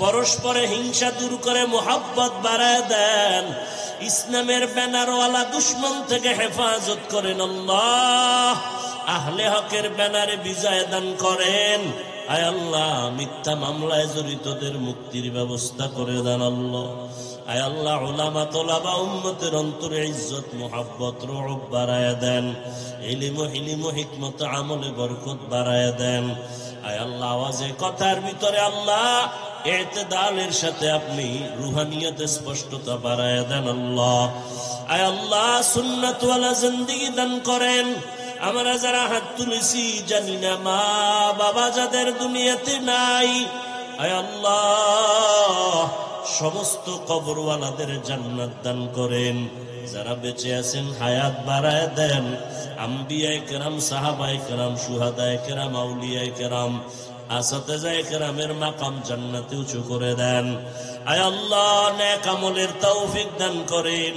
পরস্পরে হিংসা দূর করে মোহাব্বত বাড়ায় দেন, ইসলামের ব্যানারওয়ালা দুশ্মন থেকে হেফাজত করেন। আল্লাহ আহলে হকের ব্যানারে বিজয় দান করেন। আয় আল্লাহ মিথ্যা মামলায় জড়িতদের মুক্তির ব্যবস্থা করে দেন। আল্লাহ আয় আল্লাহ উলামা তোলাবা উম্মতের অন্তরে ইজ্জত মুহাব্বত রুউব বাড়ায়া দেন, ইলম হিলিম হিকমত আমলে বরকত বাড়ায়া দেন। আয় আল্লাহ আওয়াজে কথার ভিতরে আল্লাহ ইতিদালের সাথে আপনি রুহানিয়তে স্পষ্টতা বাড়ায়া দেন। আল্লাহ আয় আল্লাহ সুন্নাত ওয়ালা জিন্দেগি দান করেন। আমরা যারা হাত তুলেছি জানি না মা বাবা যাদের দুনিয়াতে নাই, আয় আল্লাহ সমস্ত কবরওয়ালাদের জান্নাত দান করেন। যারা বেঁচে আছেন হায়াত বাড়ায় দেন। আম্বিয়ায়ে কেরাম, সাহাবায়ে কেরাম, শুহাদায়ে কেরাম, আউলিয়ায়ে কেরাম, আসাতেজায়ে কেরামের মাকাম জান্নাতে উঁচু করে দেন। আয় আল্লাহ নেক আমলের তৌফিক দান করেন।